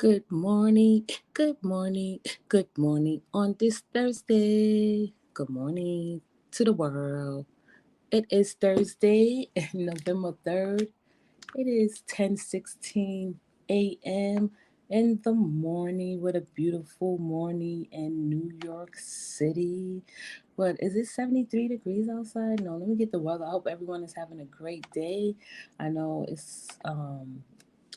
Good morning, good morning, good morning on this Thursday. Good morning to the world. It is Thursday, November 3rd. It is 10:16 a.m. in the morning. What a beautiful morning in New York City. What is it, 73 degrees outside? No, let me get the weather. I hope everyone is having a great day. I know it's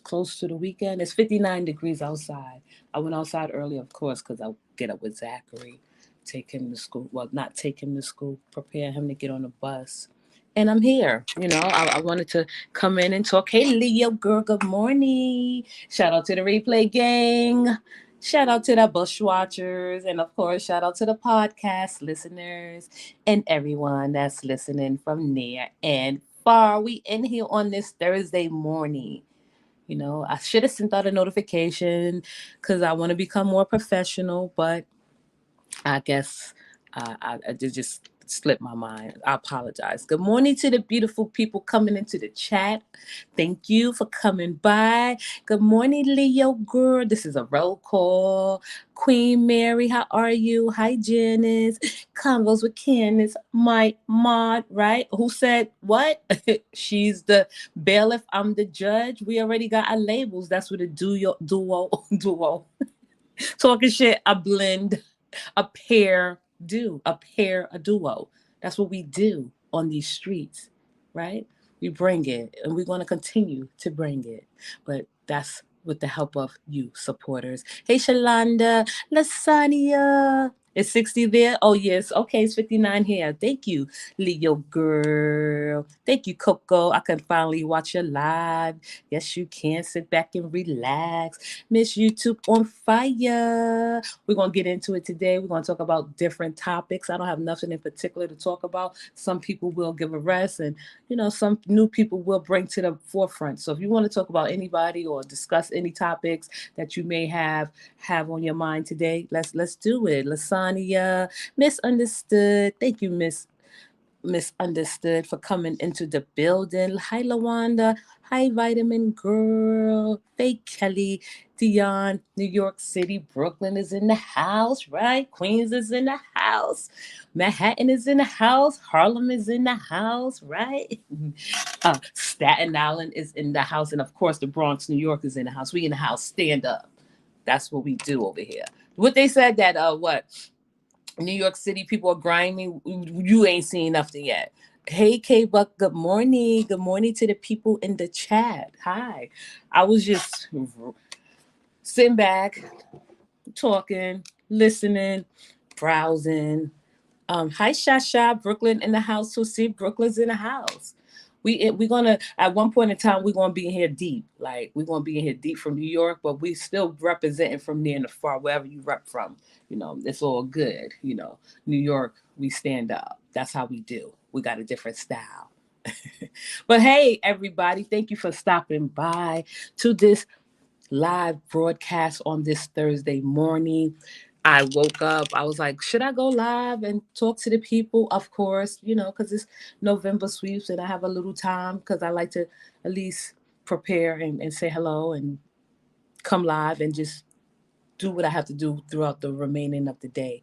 close to the weekend. It's 59 degrees outside. I went outside early, of course, because I get up with Zachary, take him to school. Well, not take him to school, prepare him to get on the bus. And I'm here. I wanted to come in and talk. Hey, Leo girl, good morning. Shout out to the replay gang. Shout out to the bush watchers. And of course, shout out to the podcast listeners and everyone that's listening from near and far. We in here on this Thursday morning. I should have sent out a notification because I want to become more professional, but I guess I did just slip my mind. I apologize. Good morning to the beautiful people coming into the chat. Thank you for coming by. Good morning, Leo girl. This is a roll call. Queen Mary, how are you? Hi, Janice. Convos with Candace, my mod, right? Who said what? She's the bailiff. I'm the judge. We already got our labels. That's what a duo. Talking shit, a blend, a pair do, a pair, a duo. That's what we do on these streets, right? We bring it and we're going to continue to bring it. But that's with the help of you supporters. Hey, Shalonda, Lasania. It's 60 there? Oh, yes. Okay, it's 59 here. Thank you, Leo girl. Thank you, Coco. I can finally watch your live. Yes, you can. Sit back and relax. Miss YouTube on fire. We're going to get into it today. We're going to talk about different topics. I don't have nothing in particular to talk about. Some people will give a rest, and some new people will bring to the forefront. So if you want to talk about anybody or discuss any topics that you may have on your mind today, let's do it. Lasania, misunderstood. Thank you, misunderstood for coming into the building. Hi, Lawanda. Hi, Vitamin Girl. Fake Kelly. Dion. New York City. Brooklyn is in the house, right? Queens is in the house. Manhattan is in the house. Harlem is in the house, right? Staten Island is in the house. And of course, the Bronx, New York is in the house. We in the house. Stand up. That's what we do over here. What they said that, New York City people are grinding. You ain't seen nothing yet. Hey, K Buck, good morning. Good morning to the people in the chat. Hi. I was just sitting back, talking, listening, browsing. Hi, Shasha, Brooklyn in the house. So see, Brooklyn's in the house. We're gonna at one point in time we're gonna be in here deep. Like we're gonna be in here deep from New York, but we still representing from near and far, wherever you rep from. It's all good. New York, we stand up. That's how we do. We got a different style. But hey, everybody, thank you for stopping by to this live broadcast on this Thursday morning. I woke up. I was like, should I go live and talk to the people? Of course, because it's November sweeps and I have a little time because I like to at least prepare and say hello and come live and just do what I have to do throughout the remaining of the day.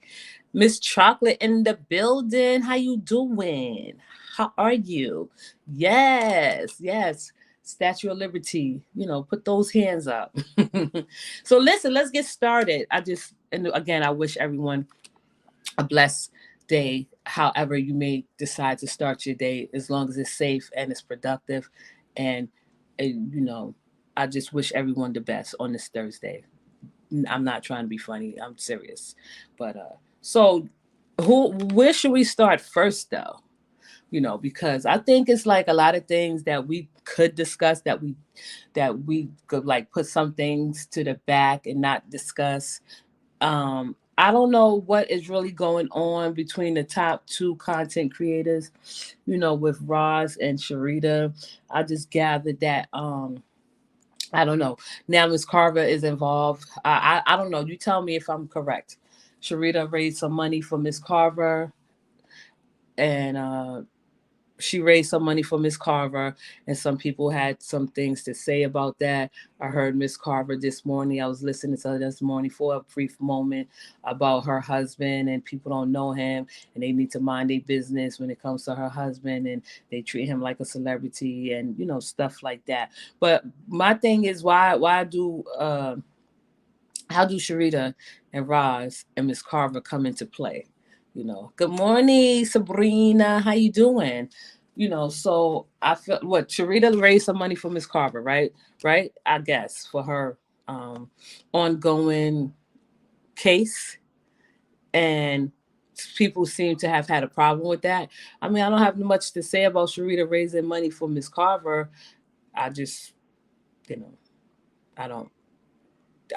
Miss Chocolate in the building. How you doing? How are you? Yes, yes. Statue of Liberty. Put those hands up. So listen, let's get started. And again, I wish everyone a blessed day, however you may decide to start your day, as long as it's safe and it's productive. And, uh, you know, I just wish everyone the best on this Thursday. I'm not trying to be funny. I'm serious. But so where should we start first though? Because I think it's like a lot of things that we could discuss that we could like put some things to the back and not discuss. I don't know what is really going on between the top two content creators, with Roz and Sharita. I just gathered that I don't know. Now Miss Carver is involved. I don't know. You tell me if I'm correct. Sharita raised some money for Miss Carver, and she raised some money for Miss Carver, and some people had some things to say about that. I heard Miss Carver this morning. I was listening to her this morning for a brief moment about her husband, and people don't know him, and they need to mind their business when it comes to her husband, and they treat him like a celebrity, and stuff like that. But my thing is, why do how do Sharita and Roz and Miss Carver come into play? Good morning, Sabrina. How you doing? So I feel what Sharita raised some money for Miss Carver, right? Right? I guess for her um, ongoing case, and people seem to have had a problem with that. I mean, I don't have much to say about Sharita raising money for Miss Carver. I just, you know, I don't.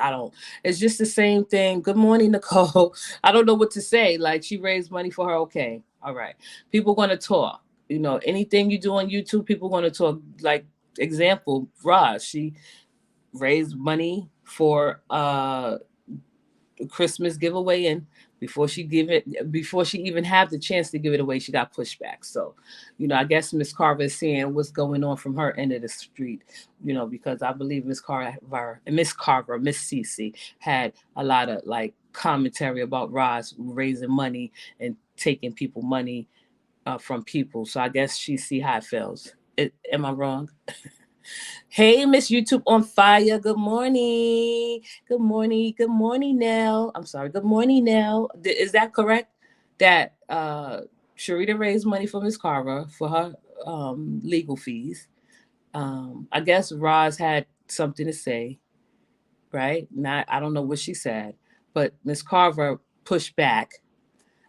I don't. It's just the same thing. Good morning, Nicole. I don't know what to say. Like she raised money for her. Okay, all right. People gonna talk. Anything you do on YouTube, people gonna talk. Like example, Roz. She raised money for Christmas giveaway, and before she even had the chance to give it away, she got pushed back. So, I guess Miss Carver is seeing what's going on from her end of the street. Because I believe Miss Cece had a lot of like commentary about Roz raising money and taking people money from people. So I guess she see how it feels. Am I wrong? Hey, Miss YouTube on fire. Good morning. Good morning. Good morning now. I'm sorry. Good morning now. Is that correct? That Sharita raised money for Miss Carver for her legal fees. I guess Roz had something to say, right? Not I don't know what she said, but Miss Carver pushed back.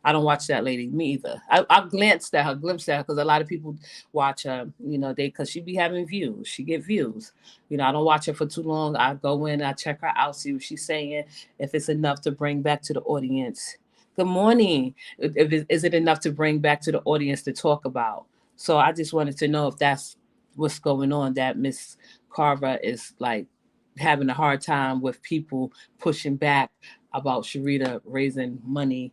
I don't watch that lady. Me either. I glimpsed at her, because a lot of people watch her. Because she be having views. She get views. I don't watch her for too long. I go in, I check her out, see what she's saying, if it's enough to bring back to the audience. Good morning. Is it enough to bring back to the audience to talk about? So I just wanted to know if that's what's going on. That Miss Carver is like having a hard time with people pushing back about Sharita raising money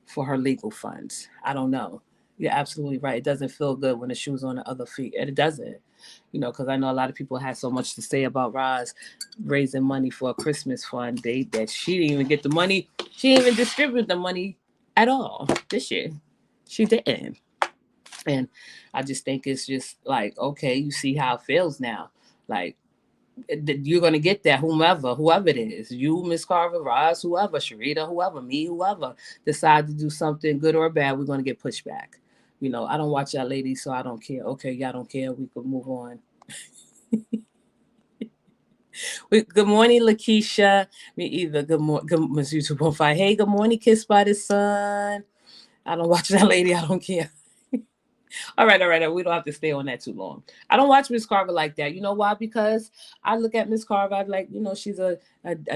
for her legal funds. I don't know. You're absolutely right. It doesn't feel good when the shoe's on the other feet. And it doesn't, because I know a lot of people had so much to say about Roz raising money for a Christmas fund. That she didn't even get the money. She didn't even distribute the money at all this year. She didn't. And I just think it's just like, okay, you see how it feels now. Like, you're gonna get that, whoever it is, you, Miss Carver, Roz, whoever, Sharita, whoever, me, whoever decide to do something good or bad, we're gonna get pushed back. I don't watch that lady, so I don't care. Okay, y'all don't care. We could move on. Good morning, Lakeisha. Me either. Good Miss YouTube on fire. Hey, good morning, Kissed by the Sun. I don't watch that lady. I don't care. All right. We don't have to stay on that too long. I don't watch Miss Carver like that. You know why? Because I look at Miss Carver, I like, she's a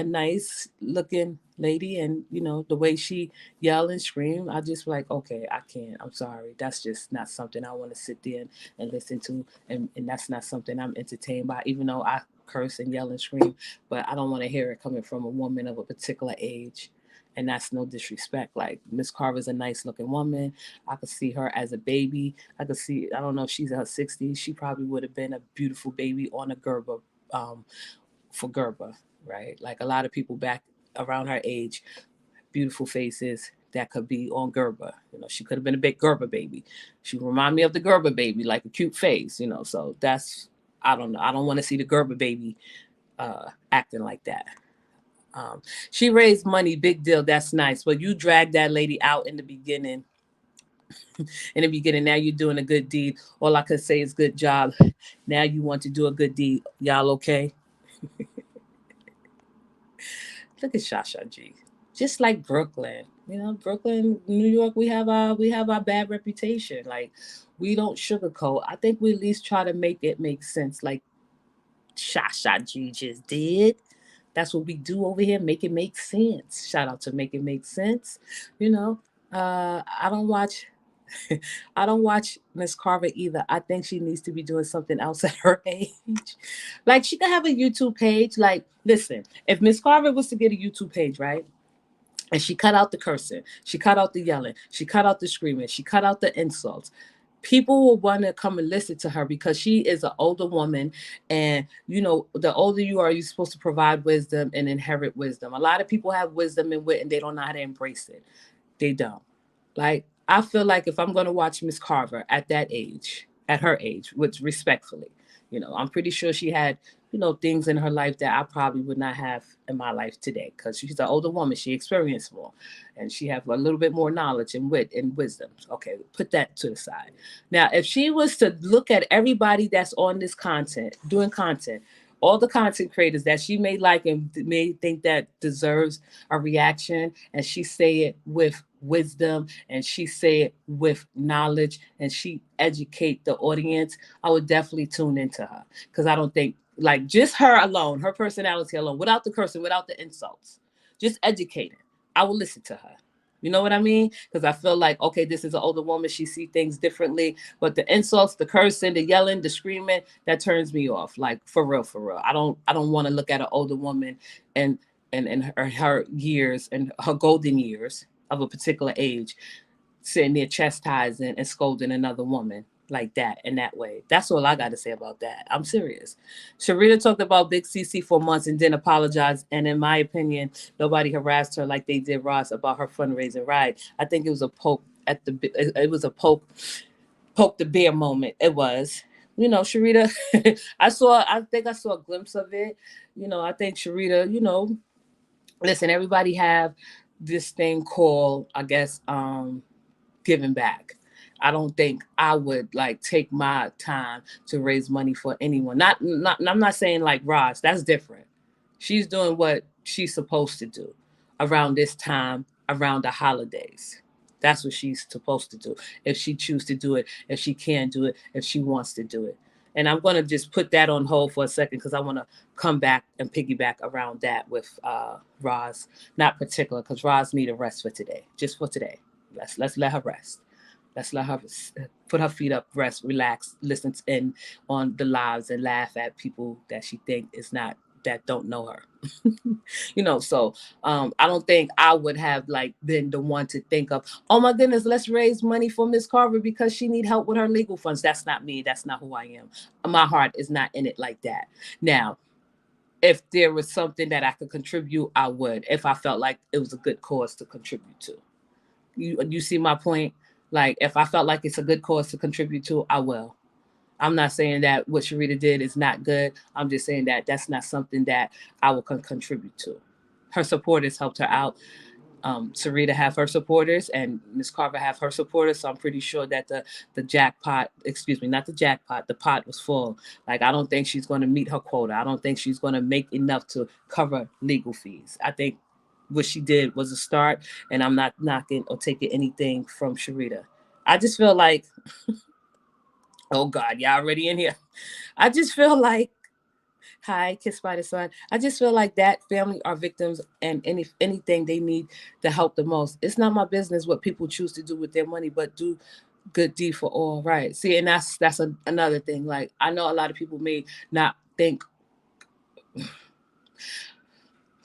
nice looking lady, and the way she yell and scream, I just like, okay, I can't. I'm sorry. That's just not something I want to sit there and listen to, and that's not something I'm entertained by, even though I curse and yell and scream, but I don't want to hear it coming from a woman of a particular age. And that's no disrespect. Like Miss Carver's a nice looking woman. I could see her as a baby. I don't know if she's in her 60s. She probably would have been a beautiful baby on a Gerber, um, for Gerber, right? Like a lot of people back around her age, beautiful faces that could be on Gerber. She could have been a big Gerber baby. She remind me of the Gerber baby, like a cute face, So that's, I don't know. I don't want to see the Gerber baby acting like that. She raised money, big deal. That's nice. But you dragged that lady out in the beginning. Now you're doing a good deed. All I could say is good job. Now you want to do a good deed. Y'all okay? Look at Shasha G. Just like Brooklyn. Brooklyn, New York, we have our bad reputation. Like we don't sugarcoat. I think we at least try to make it make sense. Like Shasha G just did. That's what we do over here. Make it make sense. Shout out to Make It Make Sense. You know, I don't watch. I don't watch Miss Carver either. I think she needs to be doing something else at her age. Like she could have a YouTube page. Like, listen, if Miss Carver was to get a YouTube page, right? And she cut out the cursing, she cut out the yelling, she cut out the screaming, she cut out the insults. people will want to come and listen to her because she is an older woman. And, the older you are, you're supposed to provide wisdom and inherit wisdom. A lot of people have wisdom and wit and they don't know how to embrace it. They don't. Like, I feel like if I'm going to watch Miss Carver at that age, at her age, which respectfully, I'm pretty sure she had, things in her life that I probably would not have in my life today because she's an older woman. She experienced more and she have a little bit more knowledge and wit and wisdom. Okay, put that to the side. Now, if she was to look at everybody that's on this content, doing content, all the content creators that she may like and may think that deserves a reaction, and she say it with wisdom and she say it with knowledge and she educate the audience, I would definitely tune into her because I don't think, like, just her alone, her personality alone, without the cursing, without the insults, just educating, I will listen to her. You know what I mean? Because I feel like, okay, this is an older woman. She see things differently. But the insults, the cursing, the yelling, the screaming, that turns me off. Like, for real, for real. I don't want to look at an older woman and her years and her golden years of a particular age sitting there chastising and scolding another woman like that in that way. That's all I got to say about that. I'm serious. Sharita talked about Big CC for months and didn't apologize. And in my opinion, nobody harassed her like they did Ross about her fundraising ride. I think it was a poke at the. It was a poke the bear moment. It was. Sharita, I think I saw a glimpse of it. I think Sharita, listen, everybody have this thing called, I guess, giving back. I don't think I would like take my time to raise money for anyone. Not I'm not saying like Roz, that's different. She's doing what she's supposed to do around this time, around the holidays. That's what she's supposed to do. If she chooses to do it, if she can do it, if she wants to do it. And I'm going to just put that on hold for a second because I want to come back and piggyback around that with Roz. Not particular because Roz need a rest for today, just for today. Let's let her rest. Let's let her put her feet up, rest, relax, listen in on the lives, and laugh at people that she think is not that don't know her. So I don't think I would have like been the one to think of, oh my goodness, let's raise money for Miss Carver because she need help with her legal funds. That's not me. That's not who I am. My heart is not in it like that. Now, if there was something that I could contribute, I would. If I felt like it was a good cause to contribute to. You see my point? Like, if I felt like it's a good cause to contribute to, I will. I'm not saying that what Sharita did is not good. I'm just saying that that's not something that I will contribute to. Her supporters helped her out. Sarita have her supporters and Miss Carver have her supporters. So I'm pretty sure that the jackpot, excuse me, not the jackpot, the pot was full. Like, I don't think she's going to meet her quota. I don't think she's going to make enough to cover legal fees. I think what she did was a start, and I'm not knocking or taking anything from Sharita. I just feel like, oh God, y'all already in here. I just feel like, hi, Kissed by the Sun. I just feel like that family are victims, and anything they need the help the most. It's not my business what people choose to do with their money, but do good deed for all, right? See, and that's another thing. Like, I know a lot of people may not think,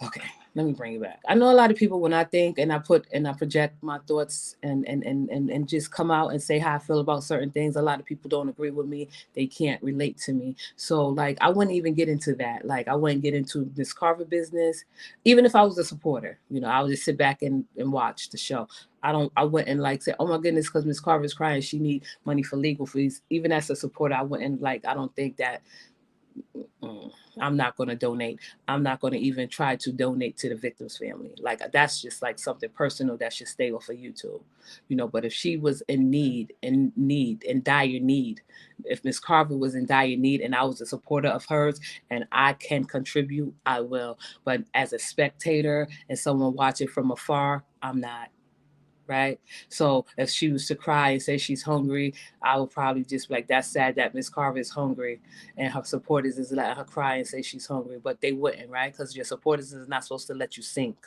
okay, let me bring it back. I know a lot of people, when I think and I project my thoughts and just come out and say how I feel about certain things, a lot of people don't agree with me. They can't relate to me. So like, I wouldn't even get into that. Like, I wouldn't get into Miss Carver business. Even if I was a supporter, I would just sit back and watch the show. I wouldn't like say, oh my goodness, because Miss Carver's crying, she need money for legal fees. Even as a supporter, I wouldn't like, I don't think that I'm not going to donate. I'm not going to even try to donate to the victim's family. Like, that's just like something personal that should stay off of YouTube, But if she was in dire need, if Miss Carver was in dire need and I was a supporter of hers and I can contribute, I will. But as a spectator and someone watching from afar, I'm not. Right. So if she was to cry and say she's hungry, I would probably just be like, that's sad that Miss Carver is hungry and her supporters is letting her cry and say she's hungry. But they wouldn't, right? Because your supporters is not supposed to let you sink.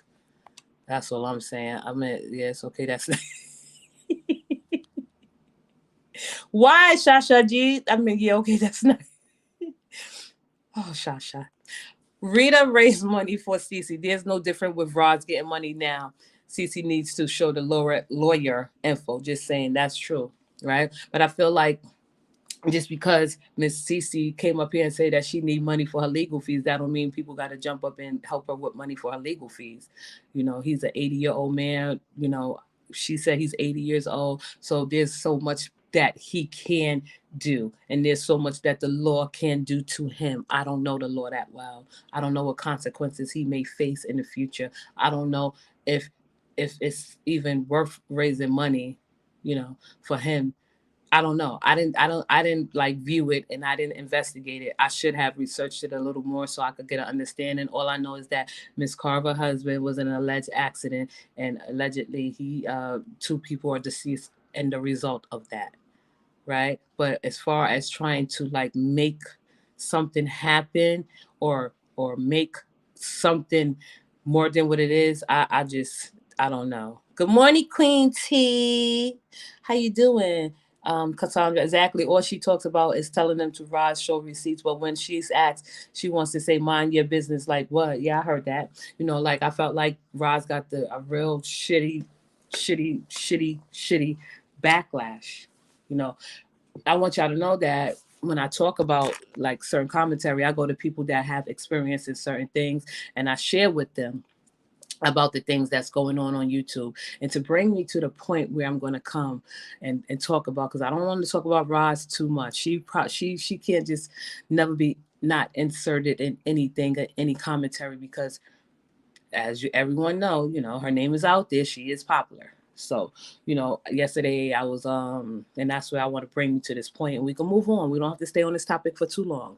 That's all I'm saying. I mean, yes, okay, that's why Shasha G. I mean, yeah, okay, that's not. Oh, Shasha. Rita raised money for Cece. There's no different with Rod's getting money now. Cece needs to show the lawyer info. Just saying, that's true. right? But I feel like just because Miss Cece came up here and say that she need money for her legal fees, that don't mean people got to jump up and help her with money for her legal fees. You know, he's an 80-year-old man. You know, she said he's 80 years old. So there's so much that he can do, and there's so much that the law can do to him. I don't know the law that well. I don't know what consequences he may face in the future. I don't know if it's even worth raising money, you know, for him. I don't know. I didn't like view it, and I didn't investigate it. I should have researched it a little more so I could get an understanding. All I know is that Miss Carver's husband was in an alleged accident, and allegedly he two people are deceased in the result of that, right? But as far as trying to like make something happen or make something more than what it is, I just I don't know. Good morning, Queen T. How you doing? Cassandra, exactly. All she talks about is telling them to rise, show receipts. But when she's asked, she wants to say, mind your business. Like, what? Yeah, I heard that. You know, like I felt like Roz got a real shitty backlash. You know, I want y'all to know that when I talk about like certain commentary, I go to people that have experience in certain things and I share with them about the things that's going on YouTube, and to bring me to the point where I'm going to come and talk about, because I don't want to talk about Roz too much. She can't just never be not inserted in anything or any commentary, because as everyone know, you know, her name is out there. She is popular. So, you know, yesterday I was and that's where I want to bring you to this point, and we can move on. We don't have to stay on this topic for too long.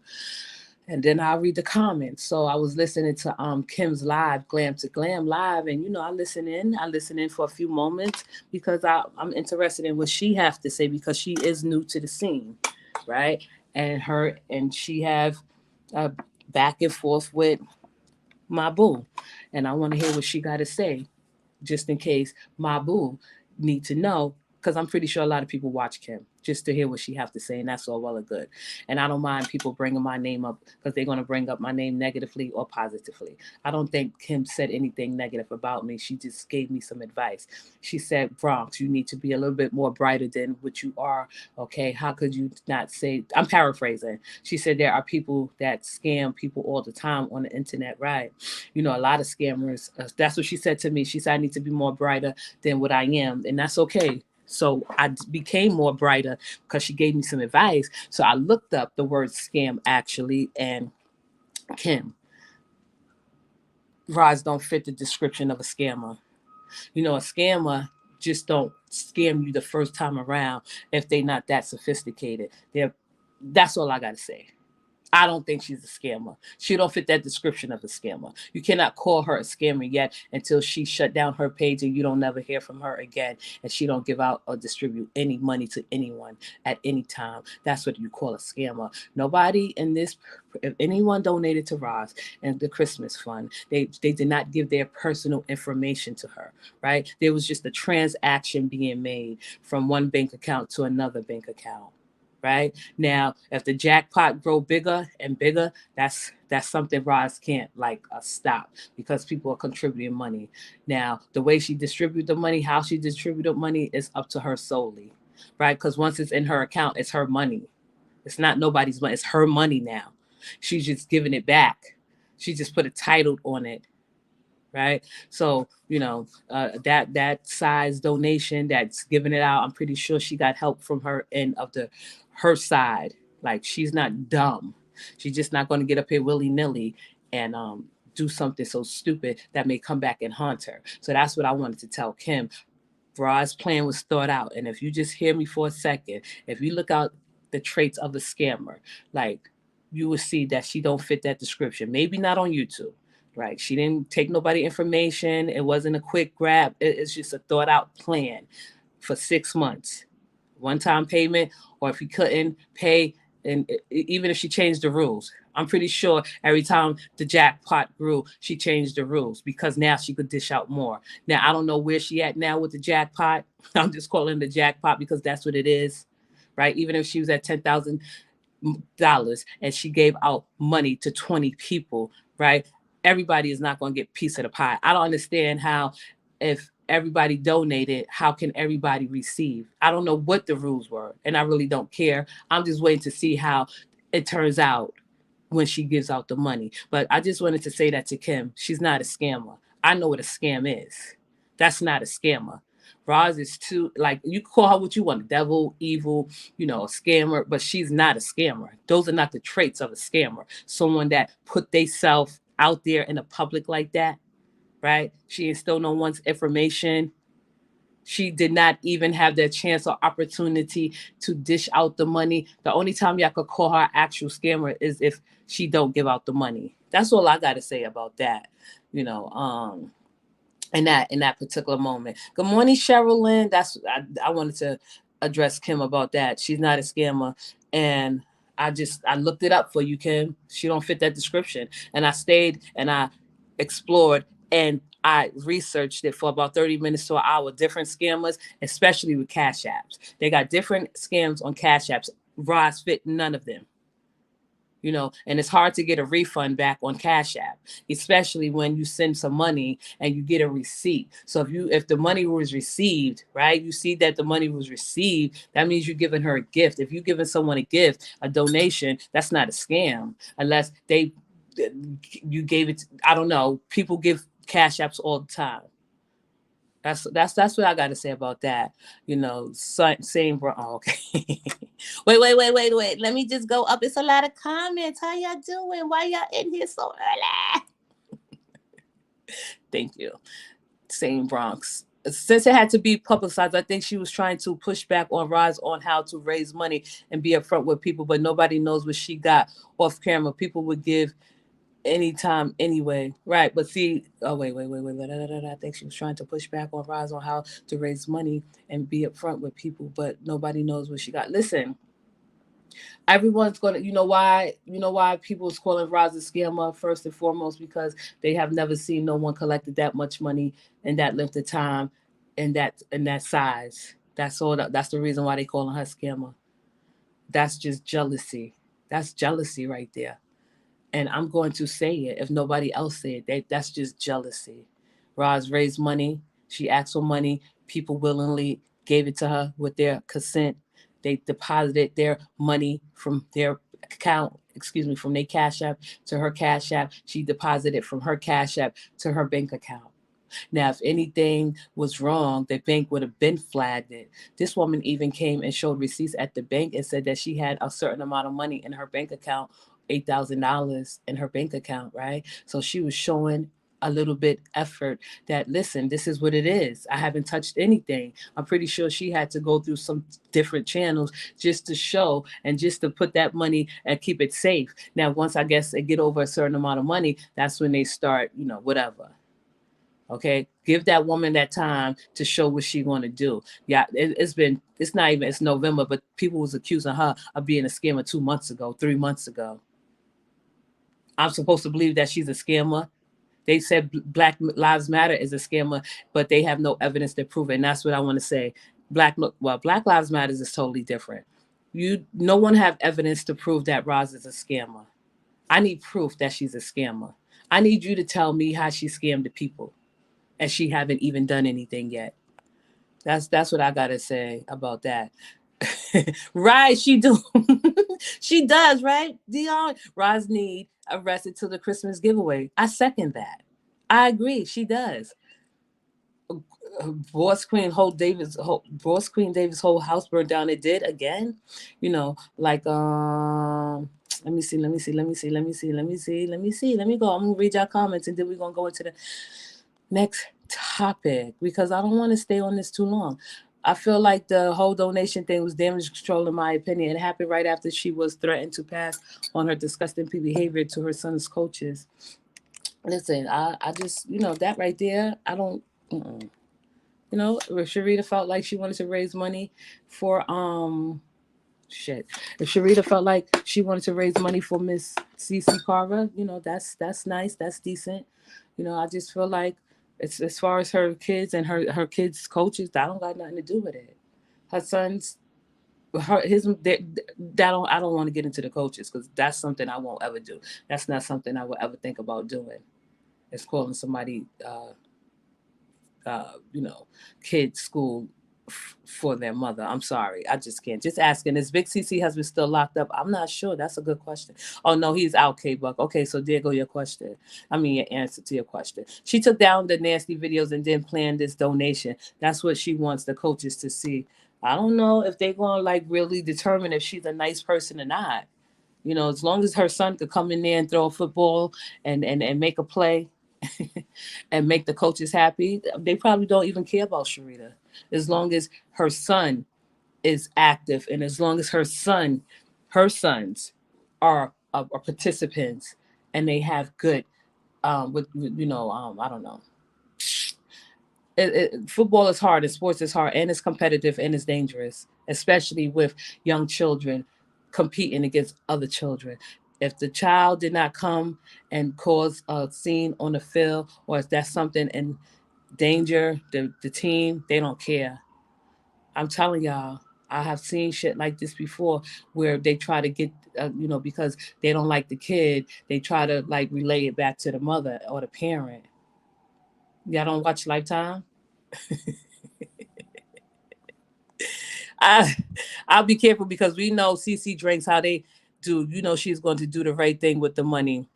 And then I'll read the comments. So I was listening to Kim's live, Glam to Glam live, and you know, I listen in for a few moments because I'm interested in what she has to say, because she is new to the scene, right? And she have uh, back and forth with my boo, and I want to hear what she got to say, just in case my boo need to know, because I'm pretty sure a lot of people watch Kim just to hear what she have to say, and that's all well and good. And I don't mind people bringing my name up, because they're going to bring up my name negatively or positively. I don't think Kim said anything negative about me. She just gave me some advice. She said, Bronx, you need to be a little bit more brighter than what you are. Okay, how could you not say? I'm paraphrasing. She said there are people that scam people all the time on the internet, right? You know, a lot of scammers. That's what she said to me. She said I need to be more brighter than what I am, and that's okay. So I became more brighter because she gave me some advice. So I looked up the word scam actually, and Kim, Roz don't fit the description of a scammer. You know, a scammer just don't scam you the first time around if they not that sophisticated. That's all I gotta say. I don't think she's a scammer. She don't fit that description of a scammer. You cannot call her a scammer yet until she shut down her page and you don't never hear from her again, and she don't give out or distribute any money to anyone at any time. That's what you call a scammer. Nobody in this, if anyone donated to Roz and the Christmas fund, they did not give their personal information to her, right? There was just a transaction being made from one bank account to another bank account, right? Now, if the jackpot grow bigger and bigger, that's something Roz can't like stop, because people are contributing money. Now, the way she distribute the money, how she distributed money is up to her solely, right? Because once it's in her account, it's her money. It's not nobody's money. It's her money now. She's just giving it back. She just put a title on it, right? So you know, that size donation that's giving it out, I'm pretty sure she got help from her end of the her side. Like, she's not dumb. She's just not going to get up here willy nilly and do something so stupid that may come back and haunt her. So that's what I wanted to tell Kim. Rod's plan was thought out, and if you just hear me for a second, if you look out the traits of a scammer, like, you will see that she don't fit that description. Maybe not on YouTube, right? She didn't take nobody information. It wasn't a quick grab. It's just a thought out plan for 6 months, one time payment, or if you couldn't pay, and even if she changed the rules, I'm pretty sure every time the jackpot grew, she changed the rules because now she could dish out more. Now I don't know where she at now with the jackpot. I'm just calling it the jackpot because that's what it is, right? Even if she was at $10,000 and she gave out money to 20 people, right? Everybody is not going to get a piece of the pie. I don't understand how, if everybody donated, how can everybody receive? I don't know what the rules were, and I really don't care. I'm just waiting to see how it turns out when she gives out the money. But I just wanted to say that to Kim. She's not a scammer. I know what a scam is. That's not a scammer. Roz is too, like, you call her what you want, devil, evil, a scammer, but she's not a scammer. Those are not the traits of a scammer. Someone that put theyself out there in the public like that, right? She ain't stole no one's information. She did not even have the chance or opportunity to dish out the money. The only time y'all could call her actual scammer is if she don't give out the money. That's all I got to say about that. You know, in that particular moment. Good morning, Sherilyn. I wanted to address Kim about that. She's not a scammer, and I looked it up for you, Kim. She don't fit that description, and I stayed and I explored and I researched it for about 30 minutes to an hour. Different scammers, especially with Cash Apps. They got different scams on Cash Apps. Roz fit none of them. And it's hard to get a refund back on Cash App, especially when you send some money and you get a receipt. So if the money was received, right, you see that the money was received, that means you're giving her a gift. If you're giving someone a gift, a donation, that's not a scam unless you gave it. I don't know. People give Cash Apps all the time. That's what I got to say about that. Same bro. Oh, okay. wait. Let me just go up. It's a lot of comments. How y'all doing? Why y'all in here so early? Thank you. Same Bronx. Since it had to be publicized, I think she was trying to push back on Roz on how to raise money and be upfront with people, but nobody knows what she got off camera. People would give anytime anyway, right? But see, oh wait. I think she was trying to push back on Roz on how to raise money and be upfront with people, but nobody knows what she got. Listen, everyone's gonna, you know why people is calling Roz a scammer first and foremost, because they have never seen no one collected that much money in that length of time, in that size. That's the reason why they calling her scammer. That's just jealousy. That's jealousy right there. And I'm going to say it if nobody else said it. That's just jealousy. Roz raised money. She asked for money. People willingly gave it to her with their consent. They deposited their money from their account, from their Cash App to her Cash App. She deposited from her Cash App to her bank account. Now, if anything was wrong, the bank would have been flagged it. This woman even came and showed receipts at the bank and said that she had a certain amount of money in her bank account, $8,000 in her bank account, right? So she was showing a little bit effort that, listen, this is what it is. I haven't touched anything. I'm pretty sure she had to go through some different channels just to show and just to put that money and keep it safe. Now, once I guess they get over a certain amount of money, that's when they start, whatever. Okay, give that woman that time to show what she want to do. Yeah, it's November, but people was accusing her of being a scammer 2 months ago, 3 months ago. I'm supposed to believe that she's a scammer. They said Black Lives Matter is a scammer, but they have no evidence to prove it. And that's what I want to say. Black Lives Matter is totally different. No one have evidence to prove that Roz is a scammer. I need proof that she's a scammer. I need you to tell me how she scammed the people, and she haven't even done anything yet. That's what I gotta say about that. Right, she do. She does, right? Dion Rosney arrested to the Christmas giveaway. I second that. I agree. She does. Boss Queen Davis' whole house burned down. It did again. Like let me see. Let me go. I'm gonna read your comments and then we're gonna go into the next topic because I don't want to stay on this too long. I feel like the whole donation thing was damage control, in my opinion. It happened right after she was threatened to pass on her disgusting behavior to her son's coaches. Listen, I just, that right there, I don't, if Sharita felt like she wanted to raise money for, shit. If Sharita felt like she wanted to raise money for Miss CC Carver, that's nice, that's decent. I just feel like it's as far as her kids and her kids' coaches, that don't got nothing to do with it. Her sons, I don't want to get into the coaches because that's something I won't ever do. That's not something I would ever think about doing. It's calling somebody kids school for their mother. I'm sorry, I just can't. Just asking, is Big CC husband still locked up? I'm not sure. That's a good question. Oh no, he's out, K-Buck. Okay, so there go your question. I mean, your answer to your question. She took down the nasty videos and then planned this donation. That's what she wants the coaches to see. I don't know if they're gonna like really determine if she's a nice person or not. As long as her son could come in there and throw a football and make a play and make the coaches happy, they probably don't even care about Sharita. As long as her son is active and as long as her sons are participants and they have good, I don't know. Football is hard and sports is hard and it's competitive and it's dangerous, especially with young children competing against other children. If the child did not come and cause a scene on the field, or if that's something in danger, the team, they don't care. I'm telling y'all, I have seen shit like this before where they try to get, because they don't like the kid, they try to like relay it back to the mother or the parent. Y'all don't watch Lifetime? I I'll be careful because we know CC drinks how they do. She's going to do the right thing with the money.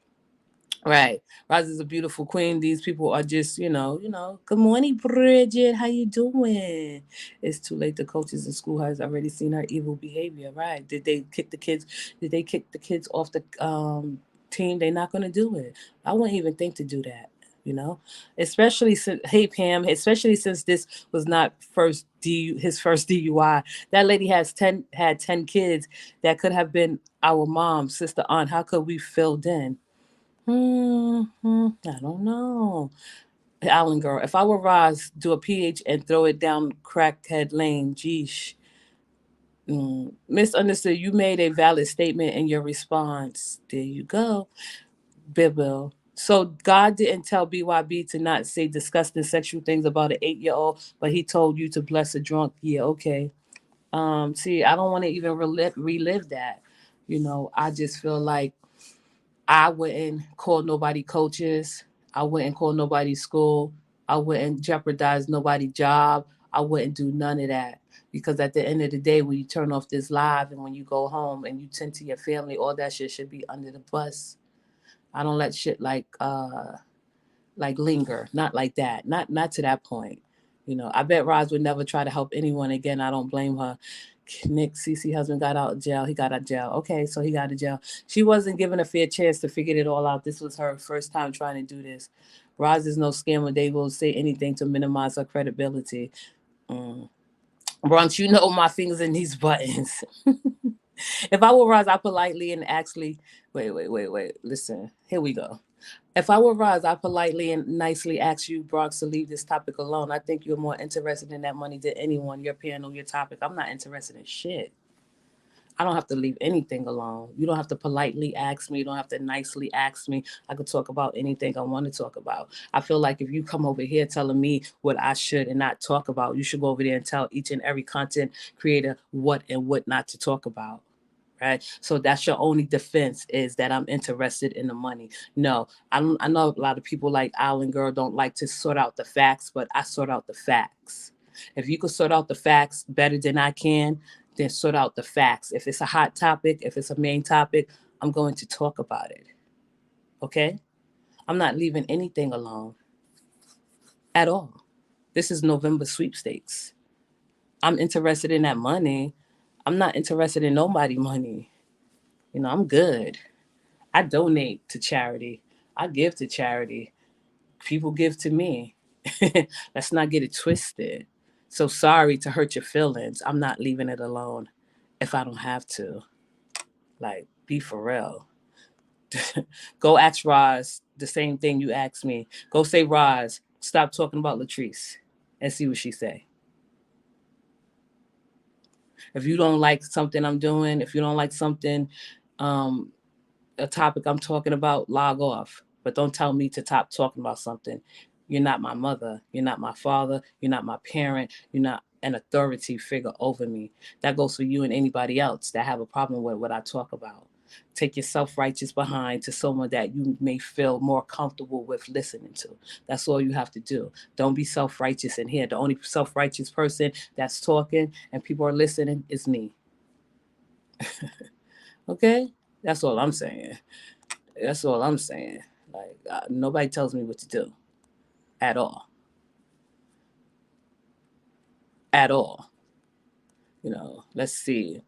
Right. Roz is a beautiful queen. These people are just, good morning, Bridget. How you doing? It's too late. The coaches in school has already seen her evil behavior. Right. Did they kick the kids off the team? They're not gonna do it. I wouldn't even think to do that. You know, especially since, hey Pam, especially since this was not his first DUI. That lady had 10 kids that could have been our mom, sister, aunt. How could we filled in? I don't know. Allen girl, if I were Roz, do a PH and throw it down crackhead lane. Geesh. Misunderstood. You made a valid statement in your response. There you go. Bill. So God didn't tell BYB to not say disgusting sexual things about an 8-year-old, but he told you to bless a drunk. Yeah, okay. See, I don't want to even relive that. I just feel like I wouldn't call nobody coaches. I wouldn't call nobody school. I wouldn't jeopardize nobody's job. I wouldn't do none of that. Because at the end of the day, when you turn off this live and when you go home and you tend to your family, all that shit should be under the bus. I don't let shit like linger. Not like that. Not to that point. I bet Roz would never try to help anyone again. I don't blame her. Nick CC husband got out of jail. He got out of jail. Okay, so he got out of jail. She wasn't given a fair chance to figure it all out. This was her first time trying to do this. Roz is no scammer. They will say anything to minimize her credibility. Bronx, my fingers in these buttons. If I were Roz, I politely and actually wait. Listen, here we go. If I were Roz, I politely and nicely ask you, Bronx, to leave this topic alone. I think you're more interested in that money than anyone. Your panel, your topic. I'm not interested in shit. I don't have to leave anything alone. You don't have to politely ask me. You don't have to nicely ask me. I could talk about anything I want to talk about. I feel like if you come over here telling me what I should and not talk about, you should go over there and tell each and every content creator what and what not to talk about. Right. So that's your only defense, is that I'm interested in the money. No, I know a lot of people like Island Girl don't like to sort out the facts, but I sort out the facts. If you could sort out the facts better than I can, then sort out the facts. If it's a hot topic, if it's a main topic, I'm going to talk about it. Okay? I'm not leaving anything alone at all. This is November sweepstakes. I'm interested in that money. I'm not interested in nobody money. I'm good. I donate to charity. I give to charity. People give to me. Let's not get it twisted. So sorry to hurt your feelings. I'm not leaving it alone if I don't have to. Like, be for real. Go ask Roz the same thing you asked me. Go say, Roz, stop talking about Latrice and see what she say. If you don't like something I'm doing, if you don't like something, um, a topic I'm talking about, log off. But don't tell me to stop talking about something. You're not my mother. You're not my father. You're not my parent. You're not an authority figure over me. That goes for you and anybody else that have a problem with what I talk about. Take your self-righteous behind to someone that you may feel more comfortable with listening to. That's all you have to do. Don't be self-righteous in here. The only self-righteous person that's talking and people are listening is me. Okay? That's all I'm saying. That's all I'm saying. Like, nobody tells me what to do at all. At all. Let's see.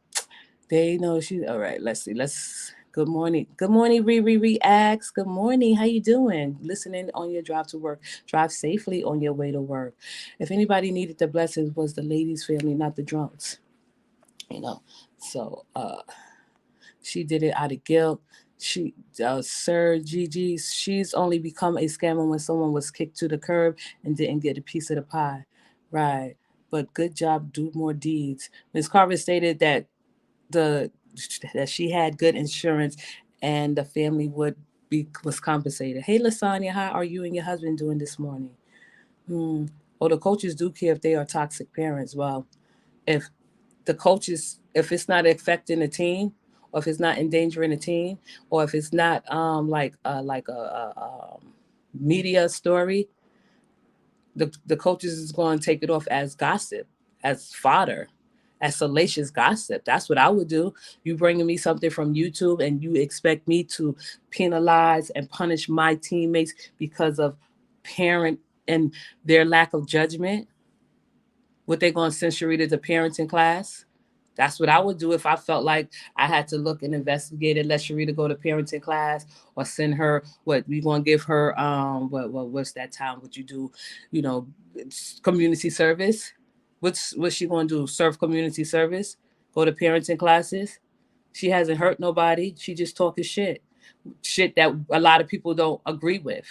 They know she. All right. Let's see. Let's. Good morning. Good morning, Riri Reacts. Good morning. How you doing? Listening on your drive to work. Drive safely on your way to work. If anybody needed the blessings, was the ladies' family, not the drunks. You know. So she did it out of guilt. She, Sir Gigi, she's only become a scammer when someone was kicked to the curb and didn't get a piece of the pie. Right. But good job, do more deeds. Ms. Carver stated the that she had good insurance and the family was compensated. Hey Lasagna, how are you and your husband doing this morning? Oh, the coaches do care if they are toxic parents. Well, if the coaches, if it's not affecting the team, or if it's not endangering the team, or if it's not like a media story, the coaches is going to take it off as gossip, as fodder, as salacious gossip. That's what I would do. You bringing me something from YouTube and you expect me to penalize and punish my teammates because of parent and their lack of judgment? What they going to send Sharita to parenting class? That's what I would do if I felt like I had to look and investigate it. Let Sharita go to parenting class or send her. What we gonna give her? What's that time? What you do? You know, community service. What's she gonna do? Serve community service? Go to parenting classes? She hasn't hurt nobody. She just talking shit that a lot of people don't agree with,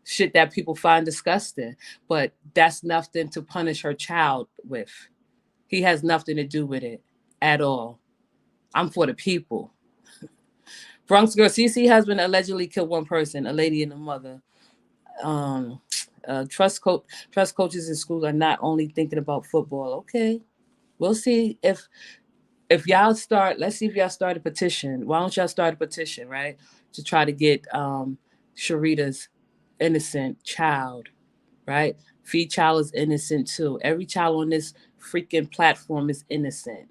shit that people find disgusting. But that's nothing to punish her child with. He has nothing to do with it at all. I'm for the people. Bronx girl, CC husband allegedly killed one person, a lady and a mother. Um, trust coaches in schools are not only thinking about football. Okay, we'll see if y'all start. Let's see if y'all start a petition. Why don't y'all start a petition, right, to try to get Sharita's innocent child, right? Fee child is innocent too. Every child on this freaking platform is innocent,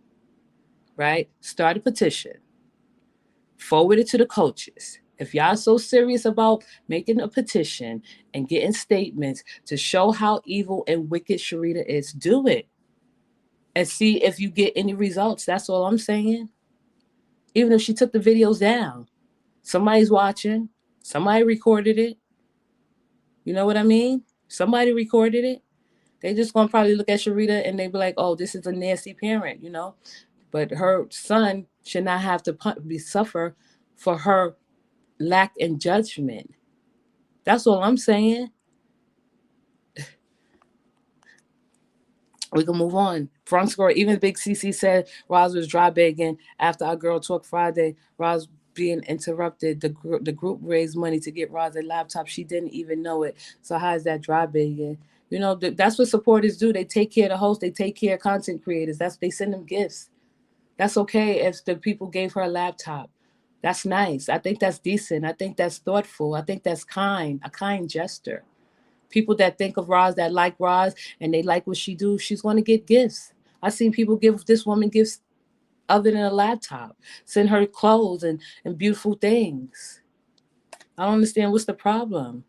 right? Start a petition, forward it to the coaches. If y'all so serious about making a petition and getting statements to show how evil and wicked Sharita is, do it and see if you get any results. That's all I'm saying. Even if she took the videos down, somebody's watching, somebody recorded it. You know what I mean? Somebody recorded it. They just gonna probably look at Sharita and they be like, "Oh, this is a nasty parent," you know. But her son should not have to be suffer for her lack in judgment. That's all I'm saying. We can move on. Front score. Even Big CC said Roz was dry begging after our girl talk Friday. Roz being interrupted. The group raised money to get Roz a laptop. She didn't even know it. So how is that dry begging? You know, that's what supporters do. They take care of the host. They take care of content creators. They send them gifts. That's okay if the people gave her a laptop. That's nice. I think that's decent. I think that's thoughtful. I think that's kind, a kind gesture. People that think of Roz, that like Roz, and they like what she do, she's going to get gifts. I've seen people give this woman gifts other than a laptop, send her clothes and beautiful things. I don't understand what's the problem.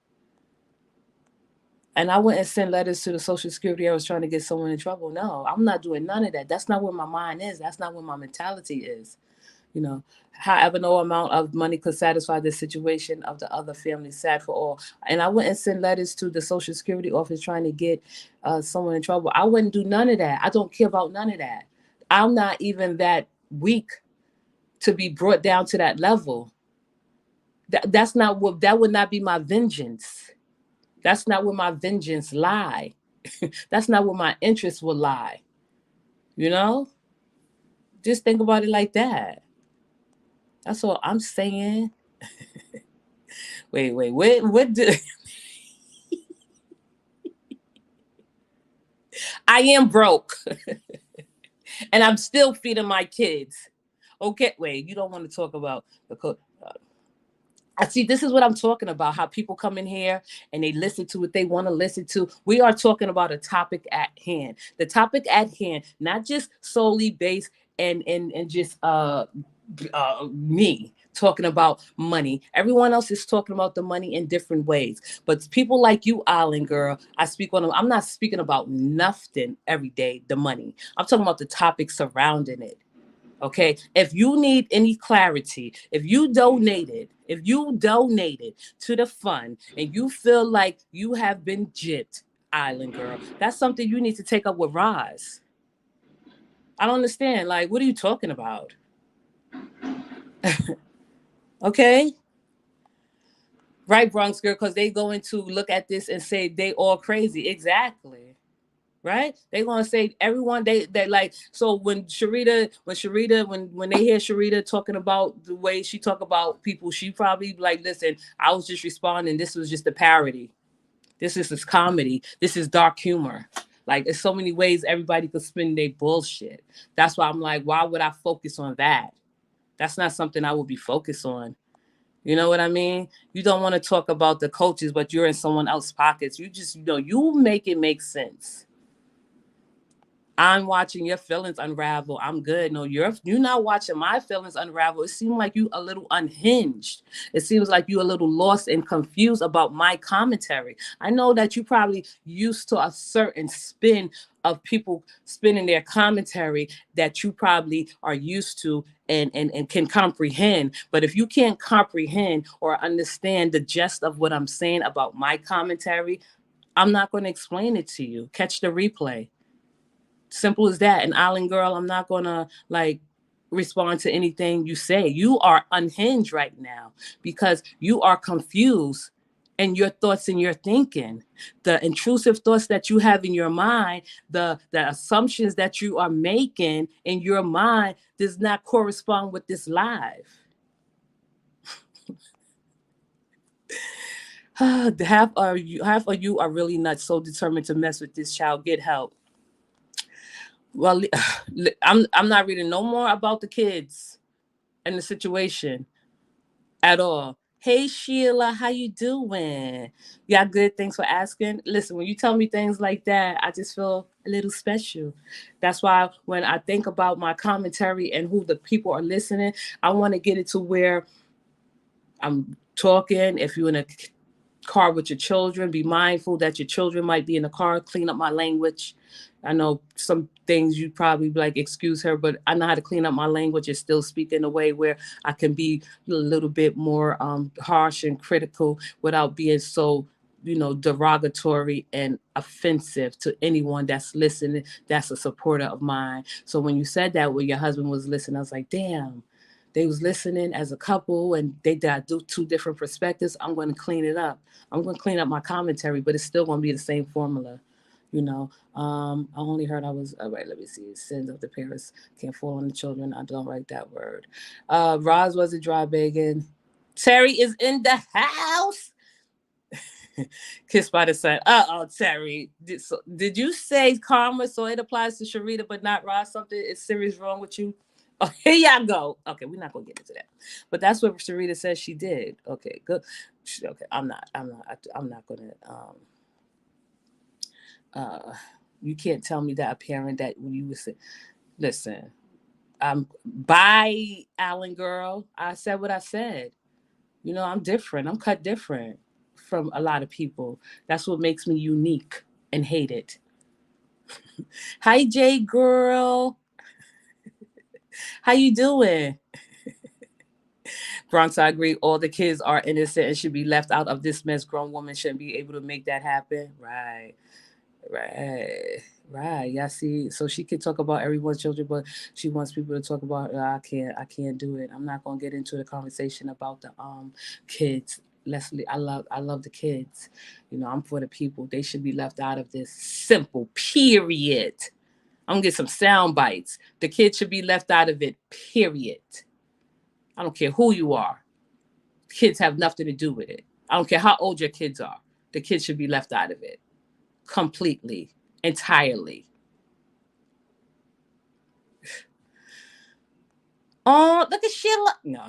And I wouldn't send letters to the Social Security. I was trying to get someone in trouble. No, I'm not doing none of that. That's not where my mind is. That's not where my mentality is. You know, however, no amount of money could satisfy the situation of the other family, sad for all. And I wouldn't send letters to the Social Security office trying to get someone in trouble. I wouldn't do none of that. I don't care about none of that. I'm not even that weak to be brought down to that level. That's not what, that would not be my vengeance. That's not where my vengeance lie. That's not where my interests will lie. You know? Just think about it like that. That's all I'm saying. Wait, what do I am broke and I'm still feeding my kids. Okay, wait, you don't want to talk about the I see. This is what I'm talking about. How people come in here and they listen to what they want to listen to. We are talking about a topic at hand. The topic at hand, not just solely based and just me talking about money. Everyone else is talking about the money in different ways. But people like you, Island Girl, I speak on. I'm not speaking about nothing every day. The money. I'm talking about the topic surrounding it. Okay. If you need any clarity, if you donated to the fund and you feel like you have been gypped, Island Girl, that's something you need to take up with Roz. I don't understand. Like, what are you talking about? Okay. Right, Bronx Girl, because they going to look at this and say they all crazy. Exactly. Right? They gonna say everyone they like. So when they hear Sharita talking about the way she talk about people, she probably like, listen, I was just responding. This was just a parody. This is comedy. This is dark humor. Like, there's so many ways everybody could spin their bullshit. That's why I'm like, why would I focus on that? That's not something I would be focused on. You know what I mean? You don't want to talk about the coaches, but you're in someone else's pockets. You just, you make it make sense. I'm watching your feelings unravel. I'm good. No, you're not watching my feelings unravel. It seems like you a little unhinged. It seems like you a little lost and confused about my commentary. I know that you probably used to a certain spin of people spinning their commentary that you probably are used to and can comprehend. But if you can't comprehend or understand the gist of what I'm saying about my commentary, I'm not going to explain it to you. Catch the replay. Simple as that. And Island Girl, I'm not gonna like respond to anything you say. You are unhinged right now because you are confused in your thoughts and your thinking. The intrusive thoughts that you have in your mind, the assumptions that you are making in your mind does not correspond with this live. Half of you are really not so determined to mess with this child. Get help. Well, I'm not reading no more about the kids and the situation at all. Hey Sheila, how you doing? Yeah, good. Thanks for asking. Listen, when you tell me things like that, I just feel a little special. That's why when I think about my commentary and who the people are listening, I want to get it to where I'm talking. If you're in a car with your children, be mindful that your children might be in the car. Clean up my language. I know some things you probably like, excuse her, but I know how to clean up my language and still speak in a way where I can be a little bit more harsh and critical without being so, derogatory and offensive to anyone that's listening, that's a supporter of mine. So when you said that when your husband was listening, I was like, damn, they was listening as a couple and they got two different perspectives. I'm going to clean it up. I'm going to clean up my commentary, but it's still going to be the same formula. I only heard I was all right. Let me see. Sins of the parents can't fall on the children. I don't write that word. Roz was a dry begging. Terry is in the house. Kissed by the sun. Terry. Did you say karma so it applies to Sharita but not Roz? Something is serious wrong with you? Oh, here y'all go. Okay, we're not gonna get into that, but that's what Sharita says she did. Okay, good. Okay, I'm not gonna. Uh, you can't tell me that a parent that when you was, listen. Bye, Alan girl. I said what I said. I'm different. I'm cut different from a lot of people. That's what makes me unique and hate it. Hi, Jay girl. How you doing? Bronx, I agree. All the kids are innocent and should be left out of this mess. Grown woman shouldn't be able to make that happen. Right. Right. Right. Yeah, see. So she can talk about everyone's children, but she wants people to talk about I can't do it. I'm not gonna get into the conversation about the kids. Leslie, I love the kids. I'm for the people. They should be left out of this. Simple. Period. I'm gonna get some sound bites. The kids should be left out of it. Period. I don't care who you are. Kids have nothing to do with it. I don't care how old your kids are. The kids should be left out of it completely, entirely. Oh, look at Sheila. No.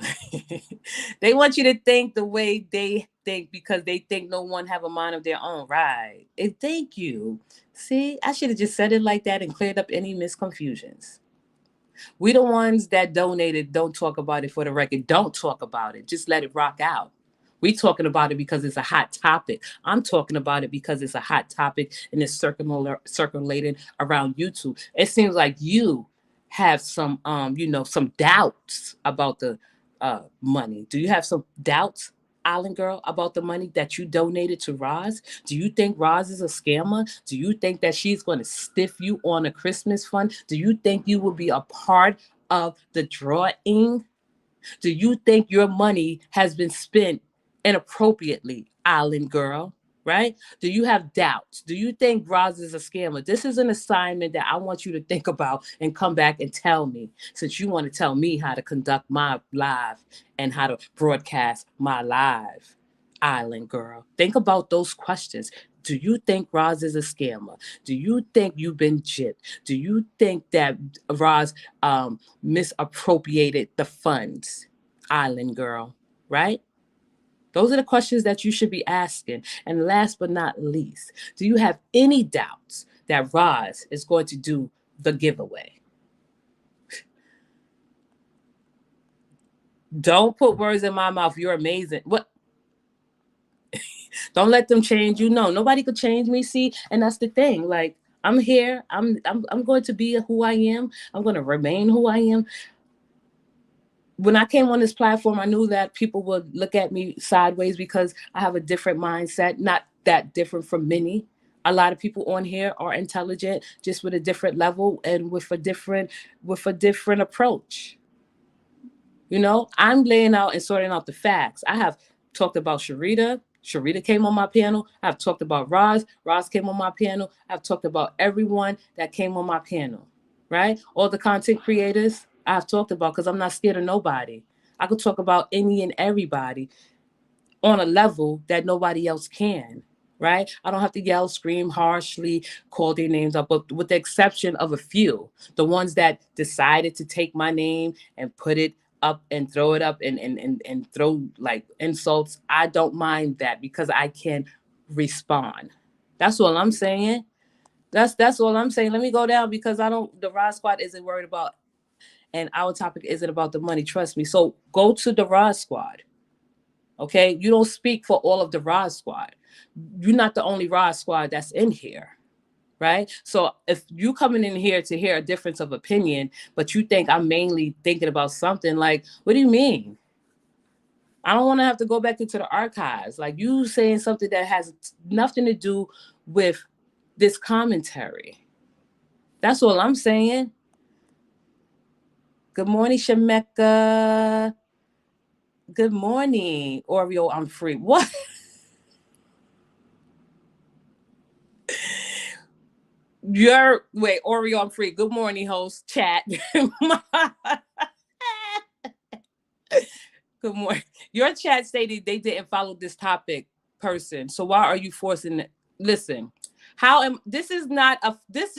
They want you to think the way they think because they think no one have a mind of their own. Right. And thank you. See, I should have just said it like that and cleared up any misconfusions. We the ones that donated don't talk about it for the record. Don't talk about it. Just let it rock out. We talking about it because it's a hot topic. I'm talking about it because it's a hot topic and it's circulated around YouTube. It seems like you have some some doubts about the money. Do you have some doubts, Island Girl, about the money that you donated to Roz? Do you think Roz is a scammer? Do you think that she's going to stiff you on a Christmas fund? Do you think you will be a part of the drawing? Do you think your money has been spent inappropriately, Island Girl? Right? Do you have doubts? Do you think Roz is a scammer? This is an assignment that I want you to think about and come back and tell me, since you want to tell me how to conduct my live and how to broadcast my live. Island Girl, think about those questions. Do you think Roz is a scammer? Do you think you've been gypped? Do you think that Roz misappropriated the funds? Island Girl, right? Those are the questions that you should be asking. And last but not least, do you have any doubts that Roz is going to do the giveaway? Don't put words in my mouth. You're amazing. What? Don't let them change you. No, nobody could change me. See, and that's the thing. Like, I'm here. I'm going to be who I am. I'm going to remain who I am. When I came on this platform, I knew that people would look at me sideways because I have a different mindset, not that different from many. A lot of people on here are intelligent, just with a different level and with a different approach. I'm laying out and sorting out the facts. I have talked about Sharita. Sharita came on my panel. I've talked about Roz. Roz came on my panel. I've talked about everyone that came on my panel, right? All the content creators I've talked about because I'm not scared of nobody. I could talk about any and everybody on a level that nobody else can, right? I don't have to yell, scream harshly, call their names up, but with the exception of a few, the ones that decided to take my name and put it up and throw it up and throw like insults, I don't mind that because I can respond. That's all I'm saying. That's all I'm saying. Let me go down because I don't. The Rod Squad isn't worried about, and our topic isn't about the money. Trust me. So go to the Rod Squad. Okay, you don't speak for all of the Rod Squad. You're not the only Rod Squad that's in here, right? So if you coming in here to hear a difference of opinion, but you think I'm mainly thinking about something, like, what do you mean? I don't want to have to go back into the archives. Like, you saying something that has nothing to do with this commentary. That's all I'm saying. Good morning, Shemeka. Good morning, Oreo. I'm free. What? Wait, Oreo, I'm free. Good morning, host. Chat. Good morning. Your chat stated they didn't follow this topic, person. So why are you forcing it? Listen, how am this is not a this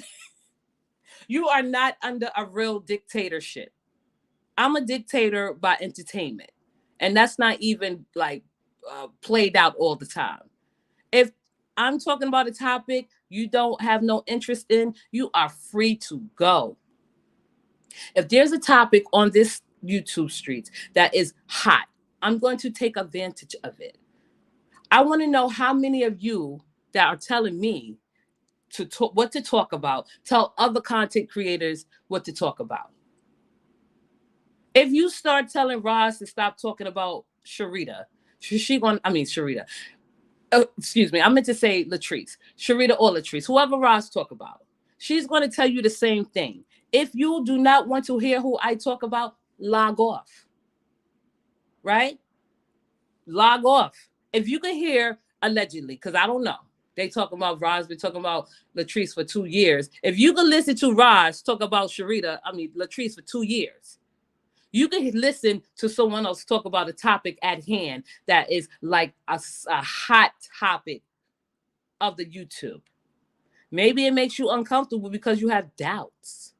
you are not under a real dictatorship. I'm a dictator by entertainment. And that's not even like played out all the time. If I'm talking about a topic you don't have no interest in, you are free to go. If there's a topic on this YouTube streets that is hot, I'm going to take advantage of it. I want to know how many of you that are telling me to talk, what to talk about, tell other content creators what to talk about. If you start telling Roz to stop talking about Sharita, Sharita. Excuse me, I meant to say Latrice, Sharita or Latrice, whoever Roz talk about, she's going to tell you the same thing. If you do not want to hear who I talk about, log off. Right? Log off. If you can hear allegedly, because I don't know. They talking about Roz, been talking about Latrice for 2 years. If you can listen to Roz talk about Latrice for 2 years, you can listen to someone else talk about a topic at hand that is like a hot topic of the YouTube. Maybe it makes you uncomfortable because you have doubts.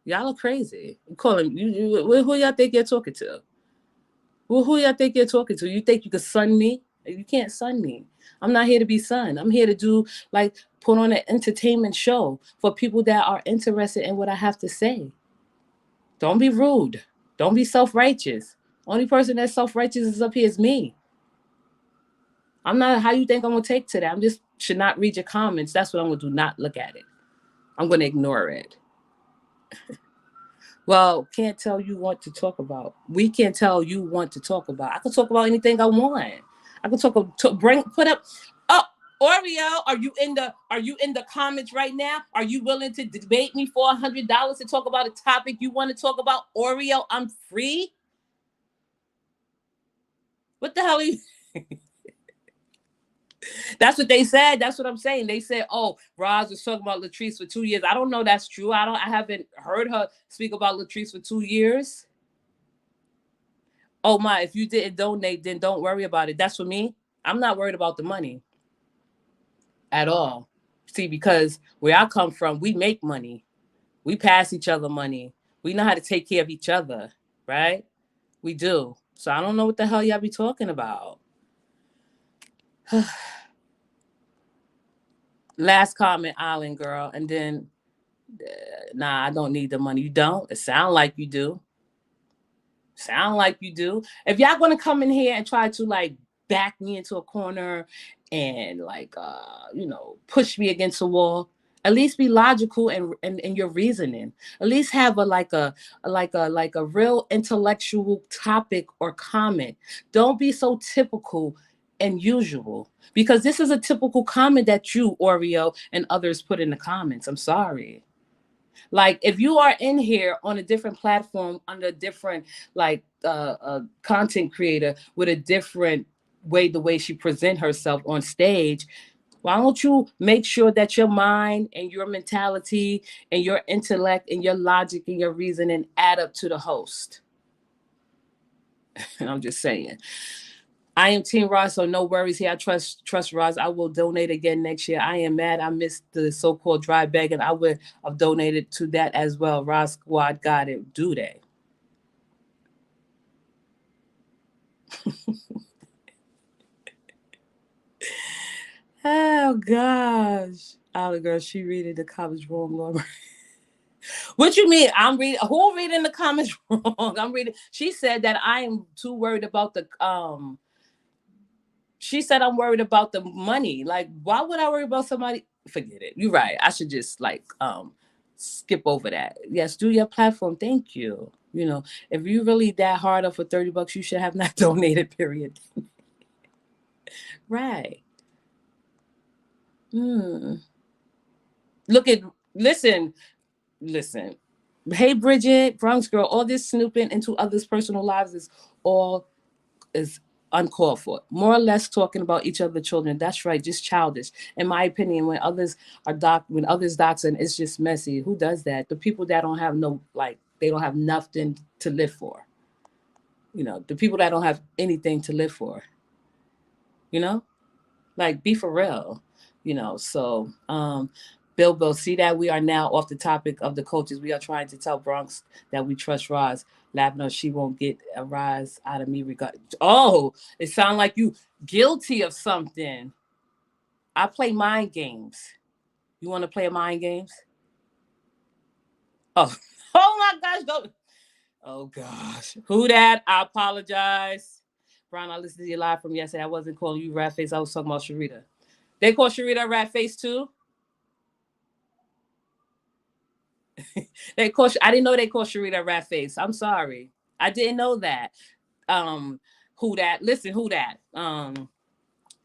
Y'all are crazy. You calling who y'all think you're talking to? Who y'all think you're talking to? You think you could sun me? You can't sun me. I'm not here to be sunned. I'm here to do like put on an entertainment show for people that are interested in what I have to say. Don't be rude. Don't be self-righteous. Only person that's self-righteous is up here is me. I'm not how you think I'm gonna take to that. I'm just should not read your comments. That's what I'm gonna do. Not look at it. I'm gonna ignore it. Well, can't tell you what to talk about. We can't tell you what to talk about. I can talk about anything I want. I can put up. Oh, Oreo, are you in the comments right now? Are you willing to debate me for $100 to talk about a topic you want to talk about? Oreo, I'm free. What the hell are you? That's what they said. That's what I'm saying. They said, "Oh, Roz was talking about Latrice for 2 years." I don't know. That's true. I haven't heard her speak about Latrice for 2 years. Oh my! If you didn't donate, then don't worry about it. That's for me. I'm not worried about the money at all. See, because where I come from, we make money. We pass each other money. We know how to take care of each other, right? We do. So I don't know what the hell y'all be talking about. Last comment, Island girl, and then nah, I don't need the money. You don't? It sound like you do. Sound like you do. If y'all gonna come in here and try to like back me into a corner and like push me against a wall, at least be logical and your reasoning. At least have a real intellectual topic or comment. Don't be so typical and usual. Because this is a typical comment that you, Oreo, and others put in the comments. I'm sorry. Like if you are in here on a different platform under a different content creator with a different way the way she present herself on stage, why don't you make sure that your mind and your mentality and your intellect and your logic and your reasoning add up to the host? I'm just saying. I am Team Roz, so no worries here. I trust Roz. I will donate again next year. I am mad I missed the so-called dry bag, and I would have donated to that as well. Roz Squad got it. Do they? Oh gosh. Oh girl, she reading the comments wrong, Lord. What you mean? I'm reading who reading the comments wrong? I'm reading. She said that I am too worried about the she said I'm worried about the money. Like, why would I worry about somebody? Forget it. You're right. I should just like skip over that. Yes, do your platform. Thank you. If you really that hard up for $30, you should have not donated, period. Right. Hmm. Look at listen. Hey Bridget, Bronx girl, all this snooping into others' personal lives is uncalled for. More or less talking about each other's children. That's right, just childish. In my opinion, when others doxing, it's just messy. Who does that? The people that don't have they don't have nothing to live for. The people that don't have anything to live for. You know, like be for real. Bilbo, see that we are now off the topic of the coaches. We are trying to tell Bronx that we trust Roz. Laughing, she won't get a rise out of me. Oh, it sounds like you guilty of something. I play mind games. You want to play mind games? Oh, oh my gosh, go. Oh gosh, who that? I apologize, Brian. I listened to you live from yesterday. I wasn't calling you rat face. I was talking about Sharita. They call Sharita rat face too. I didn't know they called Sharita rat face. I'm sorry. I didn't know that. Who that? Listen, who that?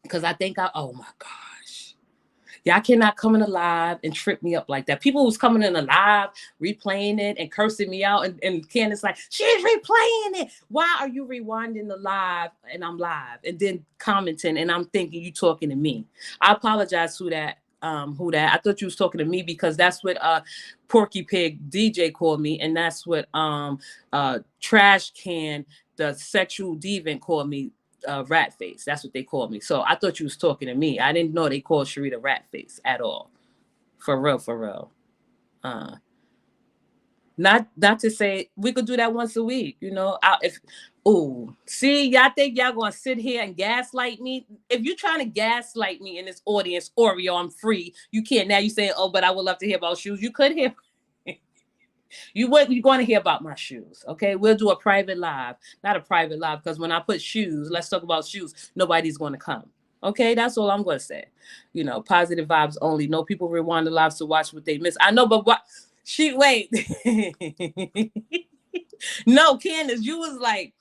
Because I think oh my gosh. Y'all cannot come in alive and trip me up like that. People who's coming in alive, replaying it and cursing me out, and Candace like, she's replaying it. Why are you rewinding the live and I'm live and then commenting and I'm thinking you talking to me? I apologize who that. I thought you was talking to me because that's what Porky Pig DJ called me, and that's what Trash Can the sexual deviant called me rat face. That's what they called me. So I thought you was talking to me. I didn't know they called Sharita rat face at all. For real, for real. Not to say we could do that once a week, you know. If oh, see, y'all think y'all gonna sit here and gaslight me? If you're trying to gaslight me in this audience, Oreo, I'm free. You can't now. You saying, oh, but I would love to hear about shoes. You could hear. You're going to hear about my shoes. Okay, we'll do a private live, not a private live, because when I put shoes, let's talk about shoes. Nobody's going to come. Okay, that's all I'm going to say. You know, positive vibes only. No people rewind the lives to watch what they miss. I know, but what? Wait. No, Candace, you was like,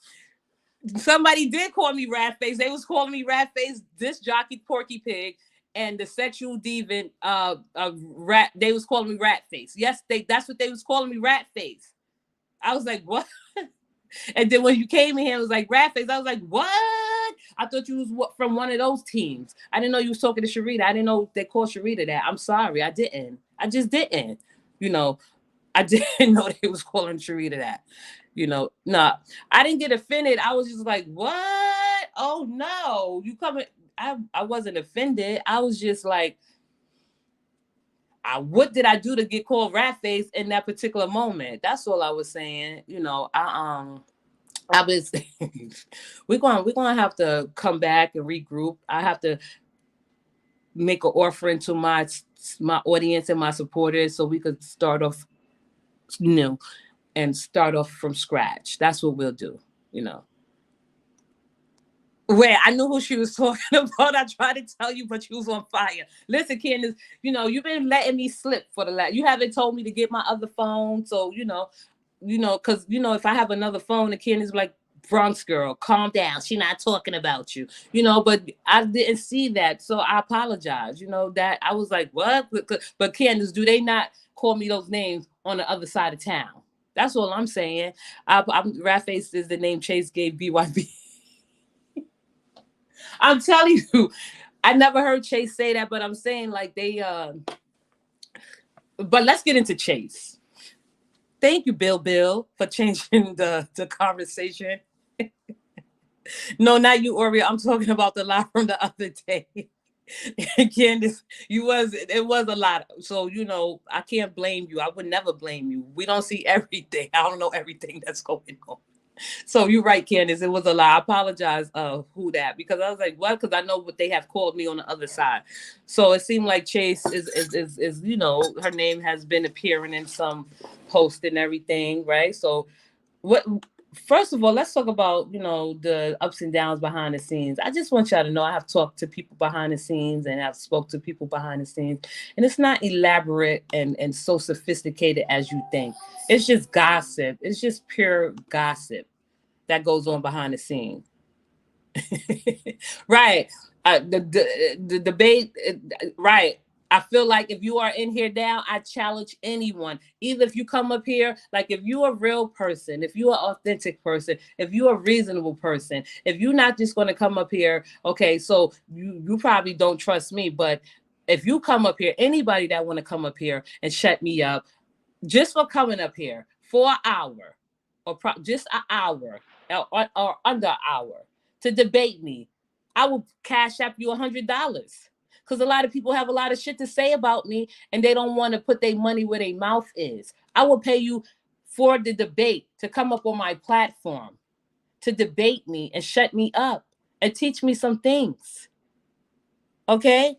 somebody did call me rat face. They was calling me rat face, this jockey Porky Pig, and the sexual deviant rat. They was calling me rat face. Yes, that's what they was calling me, rat face. I was like, what? And then when you came in here, it was like rat face. I was like, what? I thought you was from one of those teams. I didn't know you was talking to Sharita. I didn't know they called Sharita that. I'm sorry, I didn't. I just didn't. You know, I didn't know they was calling Sharita that. You know, nah, I didn't get offended. I was just like, what? Oh no, you coming? I wasn't offended. I was just like, what did I do to get called rat face in that particular moment? That's all I was saying. You know, I was we're gonna have to come back and regroup. I have to make an offering to my audience and my supporters so we could start off, you know, and start off from scratch. That's what we'll do, you know. Wait, I knew who she was talking about. I tried to tell you, but you was on fire. Listen, Candace, you know, you've been letting me slip for the last. You haven't told me to get my other phone, so you know, because you know, if I have another phone, the Candace like, Bronx girl, calm down. She not talking about you, you know. But I didn't see that, so I apologize. You know that I was like, what? But Candace, do they not call me those names on the other side of town? That's all I'm saying. I'm rat face is the name Chase gave BYB. I'm telling you, I never heard Chase say that, but I'm saying like they but let's get into Chase. Thank you, Bill, for changing the conversation. No, not you, Oreo. I'm talking about the lie from the other day. Candace, it was a lot. So, you know, I can't blame you. I would never blame you. We don't see everything. I don't know everything that's going on. So you're right, Candace. It was a lie. I apologize, who that, because I was like, what? Because I know what they have called me on the other side. So it seemed like Chase is you know, her name has been appearing in some post and everything, right? So what? First of all, let's talk about, you know, the ups and downs behind the scenes. I just want y'all to know I have talked to people behind the scenes and I've spoke to people behind the scenes, and it's not elaborate and so sophisticated as you think. It's just gossip. It's just pure gossip that goes on behind the scene. Right. The debate, right. I feel like if you are in here now, I challenge anyone. Either if you come up here, like if you're a real person, if you're an authentic person, if you're a reasonable person, if you're not just going to come up here, okay, so you probably don't trust me, but if you come up here, anybody that want to come up here and shut me up, just for coming up here for an hour or just an hour or under an hour to debate me, I will cash up you $100. Because a lot of people have a lot of shit to say about me and they don't want to put their money where their mouth is. I will pay you for the debate to come up on my platform to debate me and shut me up and teach me some things. Okay?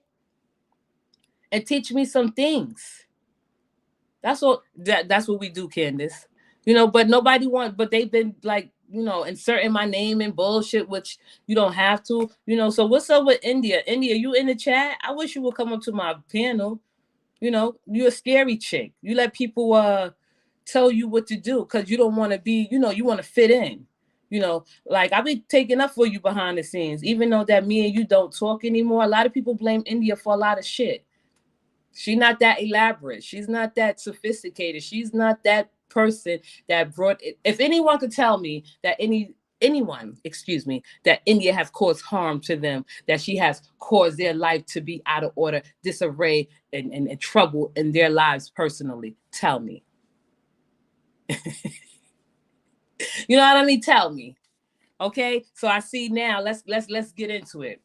And teach me some things. That's what we do, Candace. You know, but nobody wants, but they've been like, you know, inserting my name in bullshit, which you don't have to, you know. So what's up with India? India, you in the chat? I wish you would come up to my panel. You know, you're a scary chick. You let people tell you what to do because you don't want to be, you know, you want to fit in. You know, like I be taking up for you behind the scenes, even though that me and you don't talk anymore. A lot of people blame India for a lot of shit. She's not that elaborate. She's not that sophisticated. She's not that person that brought it. If anyone could tell me that anyone, excuse me, that India has caused harm to them, that she has caused their life to be out of order, disarray, and trouble in their lives personally, tell me. You know what I mean? Tell me. Okay. So I see now. Let's get into it.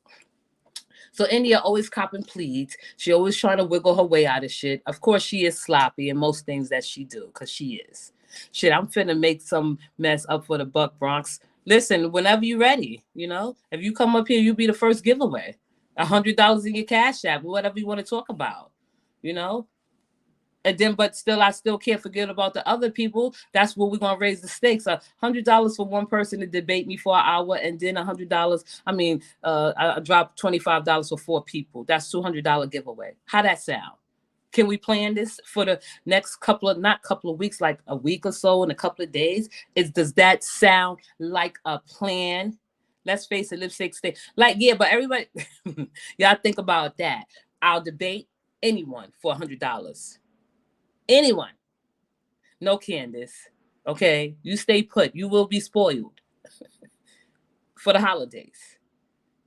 So India always copping pleads. She always trying to wiggle her way out of shit. Of course, she is sloppy in most things that she do, because she is. Shit, I'm finna make some mess up for the buck, Bronx. Listen, whenever you're ready, if you come up here, you be the first giveaway. $100 in your cash app, whatever you want to talk about, you know. And then, but still, I still can't forget about the other people. That's where we're gonna raise the stakes. $100 for one person to debate me for an hour, and then $100. I dropped $25 for 4 people. That's $200 giveaway. How that sound? Can we plan this for the next not couple of weeks, like a week or so, in a couple of days? Does that sound like a plan? Let's face it, lipstick stay. Like, yeah, but everybody, y'all think about that. I'll debate anyone for $100. Anyone. No, Candace. Okay, you stay put. You will be spoiled for the holidays.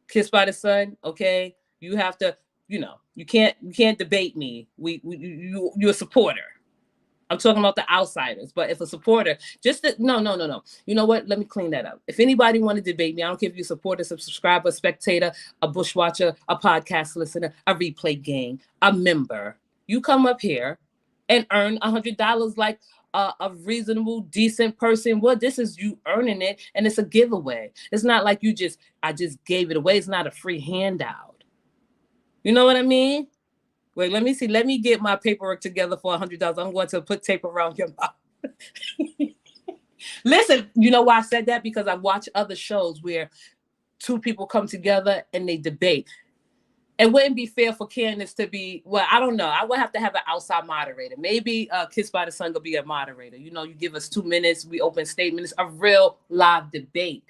Kissed by the Sun. Okay, you have to. You can't debate me. You're a supporter. I'm talking about the outsiders. But if a supporter, no. You know what? Let me clean that up. If anybody want to debate me, I don't care if you're a supporter, a subscriber, a spectator, a bushwatcher, a podcast listener, a replay gang, a member. You come up here and earn $100 like a reasonable, decent person. Well, this is you earning it, and it's a giveaway. It's not like I just gave it away. It's not a free handout. You know what I mean? Wait, let me see. Let me get my paperwork together for $100. I'm going to put tape around your mouth. Listen, you know why I said that? Because I watch other shows where 2 people come together and they debate. It wouldn't be fair for Candace to be, well, I don't know. I would have to have an outside moderator. Maybe Kissed by the Sun will be a moderator. You give us 2 minutes, we open statements, a real live debate.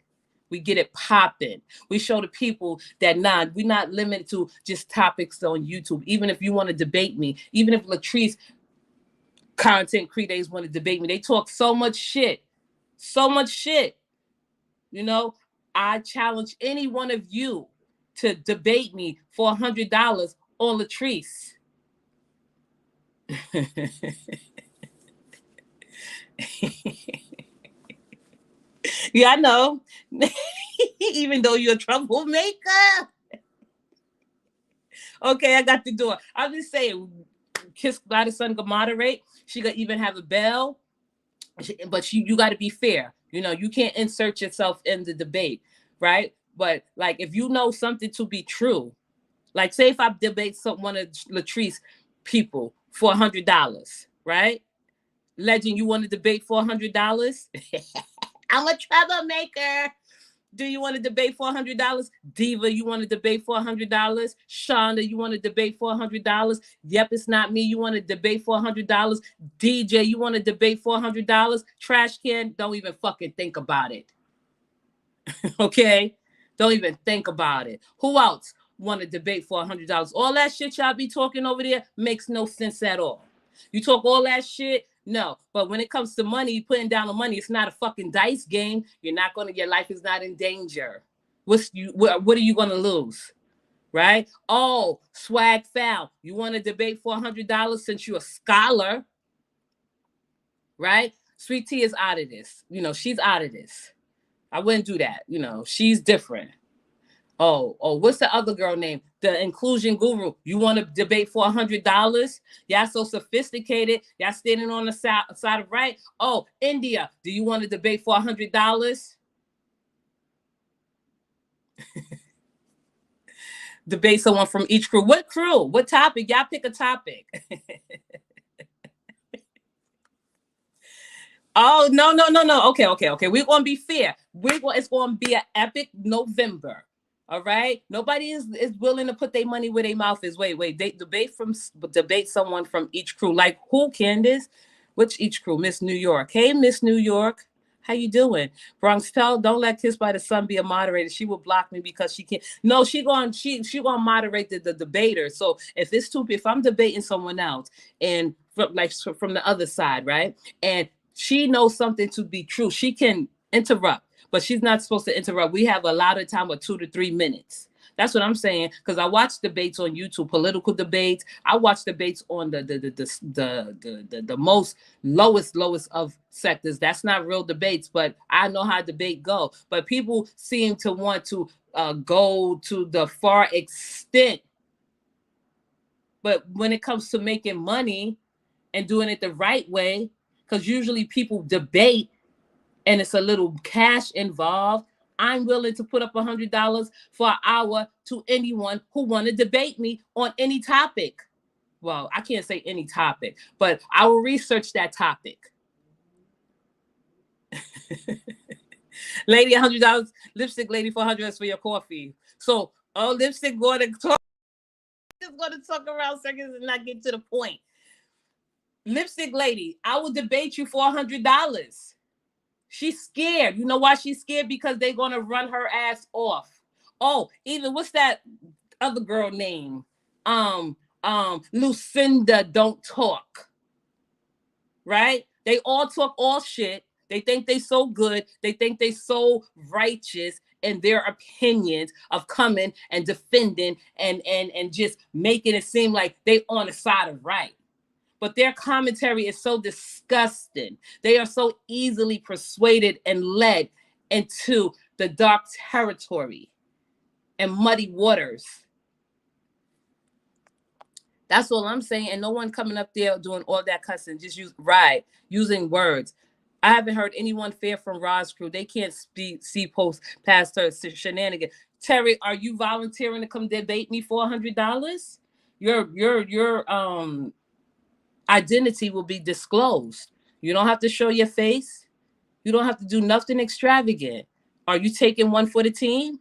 We get it popping. We show the people that we're not limited to just topics on YouTube. Even if you want to debate me, even if Latrice content creators want to debate me, they talk so much shit. So much shit. I challenge any one of you to debate me for $100 on Latrice. Yeah, I know. Even though you're a troublemaker. Okay, I got to do it. I'm just saying, Kissed by the Sun can moderate. She could even have a bell. But you got to be fair. You can't insert yourself in the debate, right? But like, if you know something to be true, like say if I debate one of Latrice people for $100, right? Legend, you want to debate for $100? I'm a troublemaker. Do you want to debate for $100? Diva, you want to debate for $100? Shonda, you want to debate for $100? Yep, it's not me. You want to debate for $100? DJ, you want to debate for $100? Trash can, don't even fucking think about it. Okay? Don't even think about it. Who else want to debate for $100? All that shit y'all be talking over there makes no sense at all. You talk all that shit, no. But when it comes to money, putting down the money, it's not a fucking dice game. Your life is not in danger. What are you gonna lose? Right? Oh, swag foul. You want to debate for $100 since you're a scholar, right? Sweet Tea is out of this. She's out of this. I wouldn't do that. She's different. Oh, what's the other girl name? The inclusion guru. You want to debate for $100? Y'all so sophisticated. Y'all standing on the side of right. Oh, India. Do you want to debate for $100? Debate someone from each crew. What crew? What topic? Y'all pick a topic. Oh, no. Okay. We're going to be fair. It's going to be an epic November. All right. Nobody is willing to put their money where their mouth is. Wait. They debate someone from each crew. Like who, Candace? Which each crew? Miss New York. Hey, Miss New York. How you doing? Bronx, don't let Kissed by the Sun be a moderator. She will block me because she can't. No, she gonna moderate the debater. So if I'm debating someone else and from the other side, right? And she knows something to be true, she can interrupt. But she's not supposed to interrupt. We have a lot of time of 2 to 3 minutes. That's what I'm saying. Because I watch debates on YouTube, political debates. I watch debates on the most lowest of sectors. That's not real debates, but I know how debate go. But people seem to want to go to the far extent. But when it comes to making money and doing it the right way, because usually people debate and it's a little cash involved. I'm willing to put up $100 for an hour to anyone who want to debate me on any topic. Well, I can't say any topic, but I will research that topic. Lady, $100. Lipstick lady, $400 for your coffee. So, lipstick going to talk. Just going to talk around seconds and not get to the point. Lipstick lady, I will debate you for $100. She's scared. You know why she's scared? Because they're going to run her ass off. Oh, even what's that other girl name? Lucinda don't talk. Right? They all talk all shit. They think they so good. They think they so righteous in their opinions of coming and defending and just making it seem like they on the side of right. But their commentary is so disgusting. They are so easily persuaded and led into the dark territory and muddy waters. That's all I'm saying. And no one coming up there doing all that cussing, just using words. I haven't heard anyone fair from Rod's crew. They can't see post past her shenanigans. Terry, are you volunteering to come debate me for $100? Your identity will be disclosed. You don't have to show your face. You don't have to do nothing extravagant. Are you taking one for the team?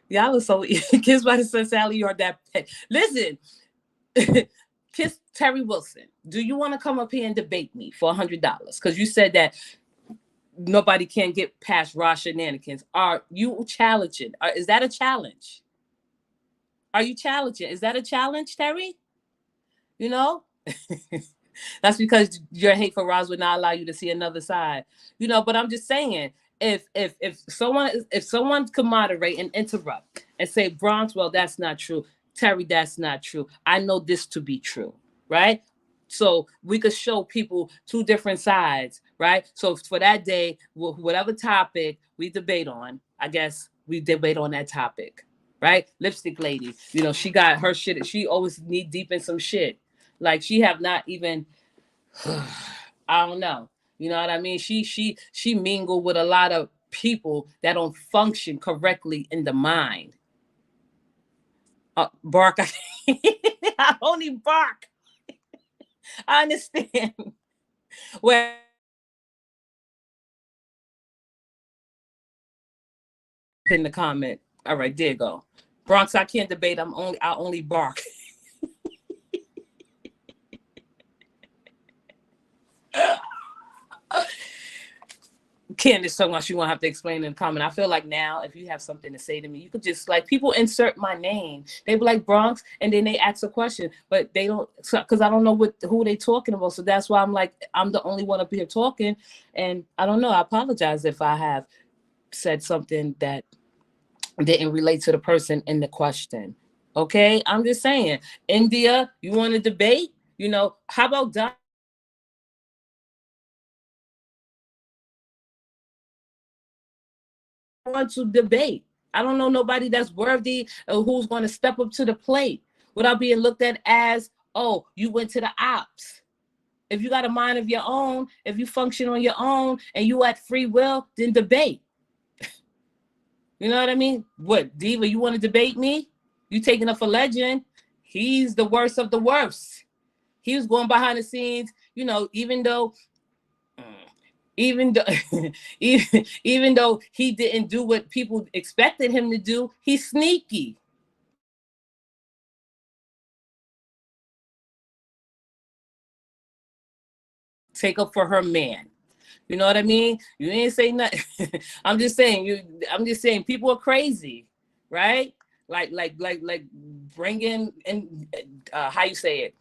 Y'all are so Kiss by the Sun Sally, you are that pet. Listen, Kiss Terry Wilson, do you want to come up here and debate me for $100? Because you said that nobody can get past raw shenanigans. Are you challenging? Is that a challenge? Are you challenging? Is that a challenge, Terry? You know? That's because your hate for Roz would not allow you to see another side. You know, but I'm just saying, if someone could moderate and interrupt and say, Bronx, well, that's not true. Terry, that's not true. I know this to be true, right? So we could show people two different sides, right? So for that day, whatever topic we debate on, I guess we debate on that topic, right? Lipstick lady, you know, she got her shit. She always knee deep in some shit. Like she have not even, I don't know. You know what I mean? She mingled with a lot of people that don't function correctly in the mind. Bark. I only bark. I understand. Well, in the comment. All right, there you go. Bronx, I can't debate. I only bark. Candace talking about she won't have to explain in the comment. I feel like now, if you have something to say to me, you could just like people insert my name. They be like Bronx, and then they ask a question, but they don't because I don't know who they talking about. So that's why I'm like I'm the only one up here talking, and I don't know. I apologize if I have said something that didn't relate to the person in the question. Okay, I'm just saying. India, you want to debate? You know, how about Don? Want to debate. I don't know nobody that's worthy or who's going to step up to the plate without being looked at as, oh, you went to the ops. If you got a mind of your own, if you function on your own and you at free will, then debate. You know what I mean? What, Diva, you want to debate me? You taking up for Legend? He's the worst of the worst. He was going behind the scenes, you know, even though even though he didn't do what people expected him to do, he's sneaky. Take up for her man. You know what I mean? You ain't say nothing. I'm just saying people are crazy, right? Like bringing in how you say it,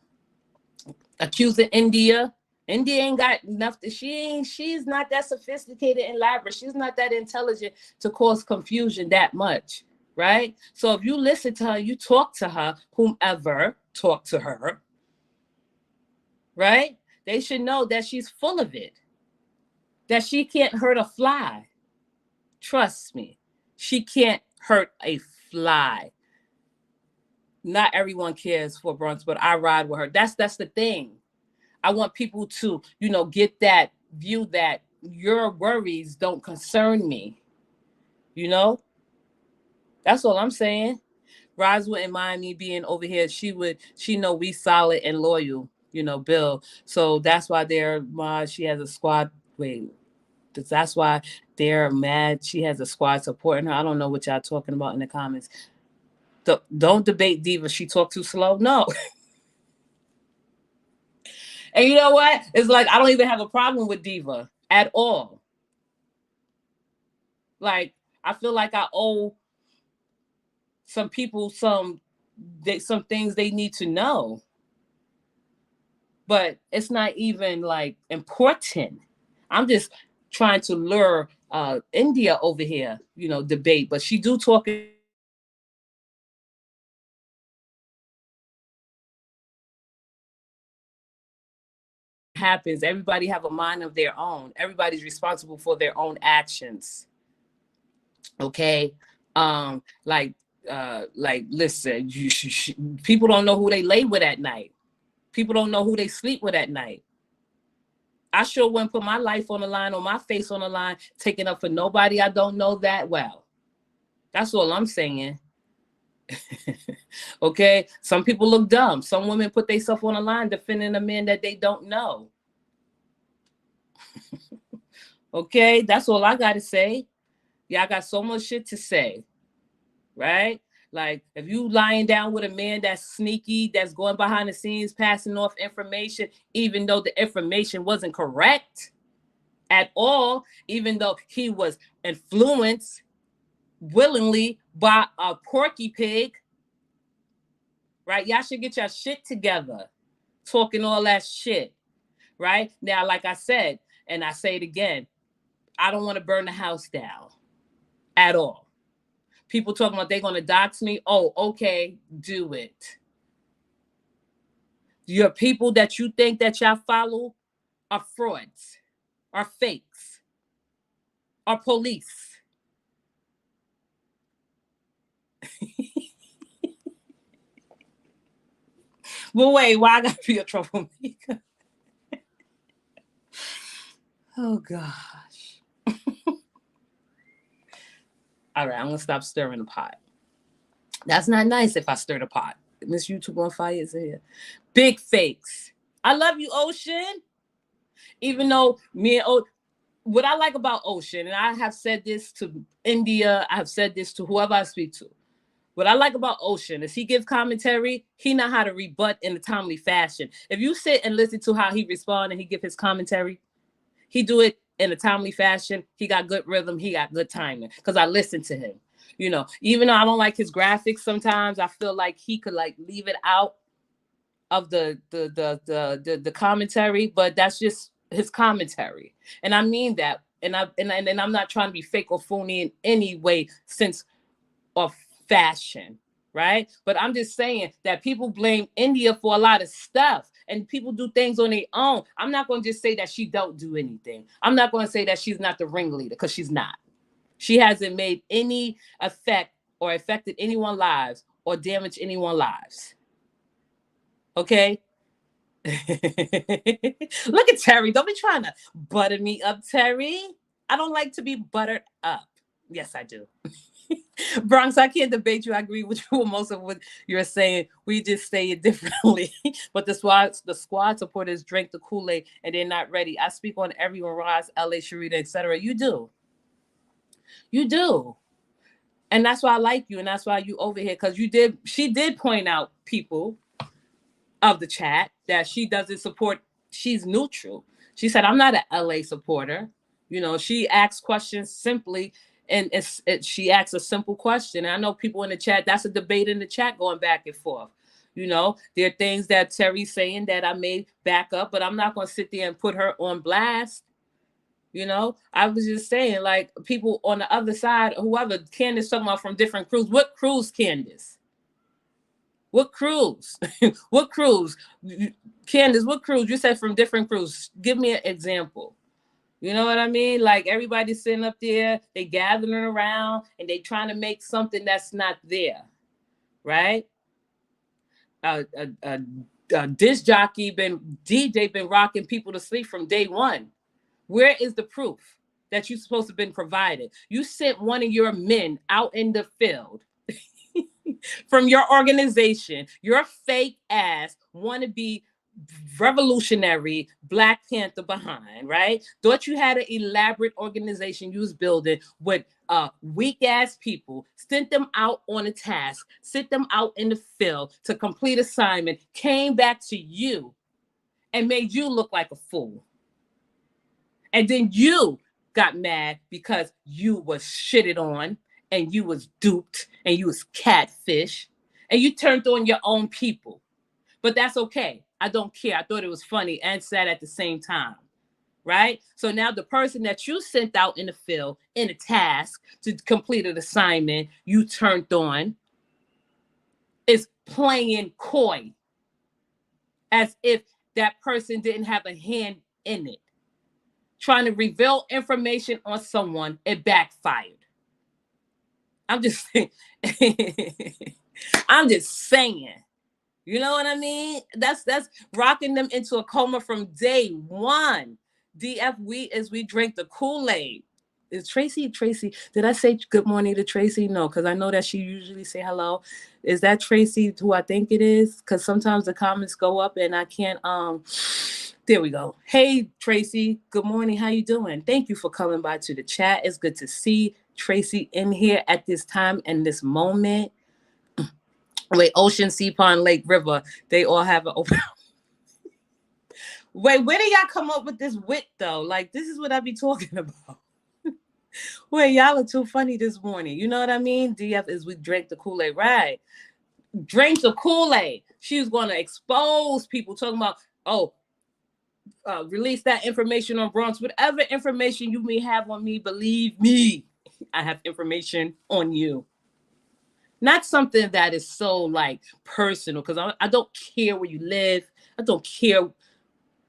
accusing India. India ain't got enough. She's not that sophisticated and elaborate. She's not that intelligent to cause confusion that much, right? So if you listen to her, you talk to her, whomever talk to her, right? They should know that she's full of it, that she can't hurt a fly. Trust me, she can't hurt a fly. not everyone cares for Bronx, but I ride with her. That's the thing. I want people to, get that view that your worries don't concern me. You know, that's all I'm saying. Roz wouldn't mind me being over here. She know we solid and loyal, Bill. So that's why she has a squad. Wait, that's why they're mad. She has a squad supporting her. I don't know what y'all talking about in the comments. Don't debate Diva. She talk too slow. No. And you know what? It's like I don't even have a problem with Diva at all. Like I feel like I owe some people some things they need to know. But it's not even like important. I'm just trying to lure India over here, debate. But she do talk happens. Everybody have a mind of their own. Everybody's responsible for their own actions. Okay. Like listen, people don't know who they lay with at night. People don't know who they sleep with at night. I sure wouldn't put my life on the line or my face on the line, taking up for nobody I don't know that well. That's all I'm saying. Okay. Some people look dumb. Some women put themselves on the line defending a man that they don't know. Okay. That's all I got to say. Yeah, I got so much shit to say. Right? Like if you lying down with a man that's sneaky, that's going behind the scenes, passing off information, even though the information wasn't correct at all, even though he was influenced willingly by a porky pig, right? Y'all should get your shit together, talking all that shit, right? Now, like I said, and I say it again, I don't want to burn the house down at all. People talking about they're going to dox me. Oh, okay, do it. Your people that you think that y'all follow are frauds, are fakes, are police. But wait, why I gotta be a troublemaker? Oh gosh. All right, I'm gonna stop stirring the pot. That's not nice if I stir the pot. Miss YouTube on fire is here. Big fakes. I love you, Ocean. Even though me and what I like about Ocean, and I have said this to India, I have said this to whoever I speak to. What I like about Ocean is he gives commentary. He know how to rebut in a timely fashion. If you sit and listen to how he respond and he give his commentary, he do it in a timely fashion. He got good rhythm. He got good timing. Because I listen to him. Even though I don't like his graphics sometimes, I feel like he could like leave it out of the commentary, but that's just his commentary. And I mean that. And I'm not trying to be fake or phony in any way, sense, or fashion, right? But I'm just saying that people blame India for a lot of stuff and people do things on their own. I'm not going to just say that she don't do anything. I'm not going to say that she's not the ringleader because she's not. She hasn't made any effect or affected anyone's lives or damaged anyone's lives. Okay? Look at Terry. Don't be trying to butter me up, Terry. I don't like to be buttered up. Yes, I do. Bronx, I can't debate you. I agree with you with most of what you're saying. We just say it differently. But the squad supporters drink the Kool-Aid and they're not ready. I speak on everyone, Roz, LA, Sharita, etc. You do. You do. And that's why I like you. And that's why you over here. Because she did point out people of the chat that she doesn't support. She's neutral. She said, I'm not an LA supporter. She asks questions simply, and she asks a simple question. And I know people in the chat, that's a debate in the chat going back and forth. There are things that Terry's saying that I may back up, but I'm not going to sit there and put her on blast. I was just saying, like, people on the other side, whoever, Candace talking about from different crews. What crews, Candace? What crews? What crews? Candace, what crews? You said from different crews. Give me an example. You know what I mean? Like everybody's sitting up there, they gathering around and they trying to make something that's not there. Right? disc jockey, been DJ, been rocking people to sleep from day one. Where is the proof that you're supposed to have been provided? You sent one of your men out in the field from your organization, your fake ass want to be revolutionary Black Panther behind, right? Thought you had an elaborate organization you was building with weak ass people, sent them out on a task, sent them out in the field to complete assignment, came back to you and made you look like a fool. And then you got mad because you was shitted on and you was duped and you was catfish and you turned on your own people. But that's okay. I don't care. I thought it was funny and sad at the same time. Right? So now the person that you sent out in the field in a task to complete an assignment you turned on is playing coy as if that person didn't have a hand in it. Trying to reveal information on someone, it backfired. I'm just saying. I'm just saying. You know what I mean? That's rocking them into a coma from day one. DF, we drink the Kool-Aid. Is Tracy? Did I say good morning to Tracy? No, because I know that she usually say hello. Is that Tracy who I think it is? Because sometimes the comments go up and I can't there we go. Hey Tracy, good morning. How you doing? Thank you for coming by to the chat. It's good to see Tracy in here at this time and this moment. Wait, Ocean, Sea Pond, Lake, River, they all have an open. Wait, where do y'all come up with this wit though? Like, this is what I be talking about. Wait, y'all are too funny this morning. You know what I mean? DF is we drank the Kool-Aid, right? Drink the Kool-Aid. She was going to expose people talking about, release that information on Bronx. Whatever information you may have on me, believe me, I have information on you. Not something that is so like personal, because I don't care where you live. I don't care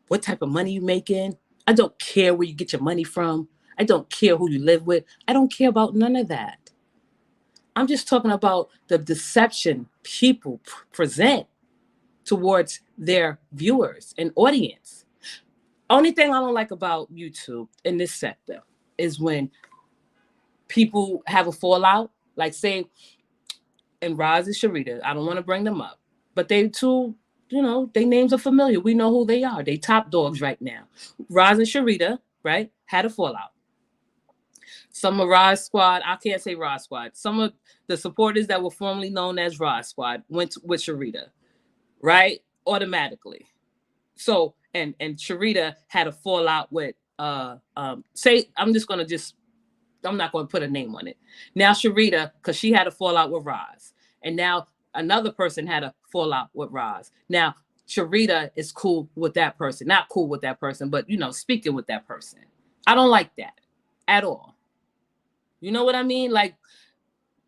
what type of money you making. I don't care where you get your money from. I don't care who you live with. I don't care about none of that. I'm just talking about the deception people present towards their viewers and audience. Only thing I don't like about YouTube in this sector is when people have a fallout, like say, and Roz and Sharita. I don't want to bring them up, but they two, their names are familiar. We know who they are. They top dogs right now. Roz and Sharita, right, had a fallout. Some of Roz Squad, I can't say Roz Squad. Some of the supporters that were formerly known as Roz Squad went with Sharita, right, automatically. So and Sharita had a fallout with I'm not going to put a name on it. Now Sharita, because she had a fallout with Roz. And now another person had a fallout with Roz. Now Sharita is cool with that person. Not cool with that person, but, speaking with that person. I don't like that at all. You know what I mean? Like,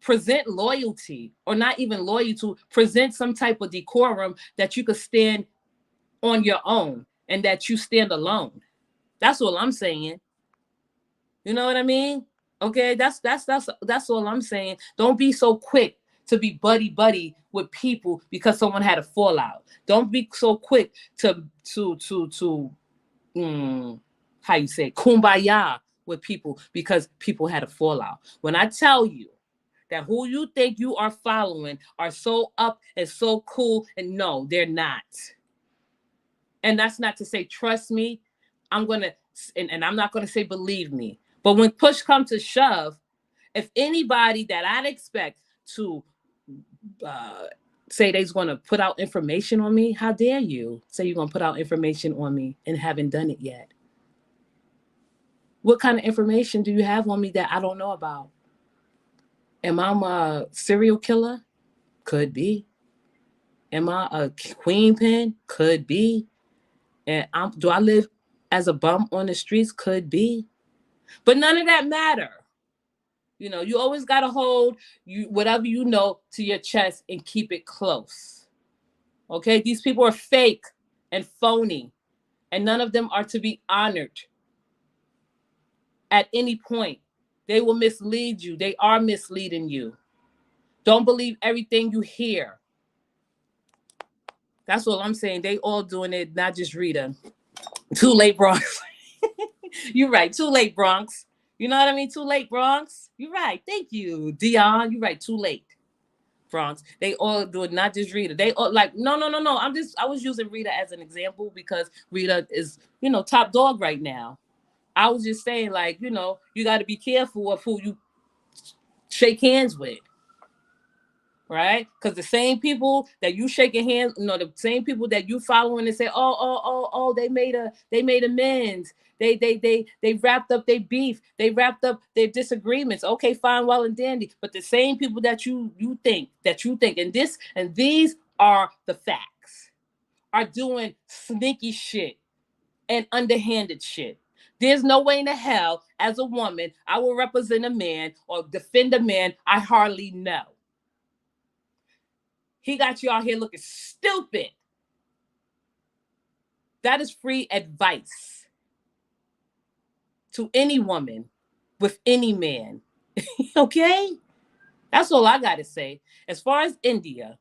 present loyalty, or not even loyalty, present some type of decorum that you could stand on your own and that you stand alone. That's all I'm saying. You know what I mean? Okay, that's all I'm saying. Don't be so quick to be buddy with people because someone had a fallout. Don't be so quick to how you say, kumbaya with people because people had a fallout. When I tell you that who you think you are following are so up and so cool, and no, they're not. And that's not to say trust me. I'm gonna and I'm not gonna say believe me. But when push comes to shove, if anybody that I'd expect to say they's going to put out information on me, how dare you say you're going to put out information on me and haven't done it yet? What kind of information do you have on me that I don't know about? Am I a serial killer? Could be. Am I a queen pin? Could be. And do I live as a bum on the streets? Could be. But none of that matter. You always got to hold whatever you know to your chest and keep it close. Okay? These people are fake and phony, and none of them are to be honored at any point. They will mislead you. They are misleading you. Don't believe everything you hear. That's all I'm saying. They all doing it, not just Rita. Too late, Bronx. You're right. Too late, Bronx. You know what I mean? Too late, Bronx. You're right. Thank you, Dion. You're right. Too late, Bronx. They all do it, not just Rita. They all like, no, no, no, no. I was using Rita as an example because Rita is, top dog right now. I was just saying, like, you got to be careful of who you shake hands with, right? Because the same people that you shaking hands, the same people that you following and say, oh, they made amends. They wrapped up their beef. They wrapped up their disagreements. Okay, fine, well and dandy. But the same people that you think, and these are the facts, are doing sneaky shit and underhanded shit. There's no way in the hell, as a woman, I will represent a man or defend a man I hardly know. He got you out here looking stupid. That is free advice to any woman with any man. Okay? That's all I got to say. As far as India,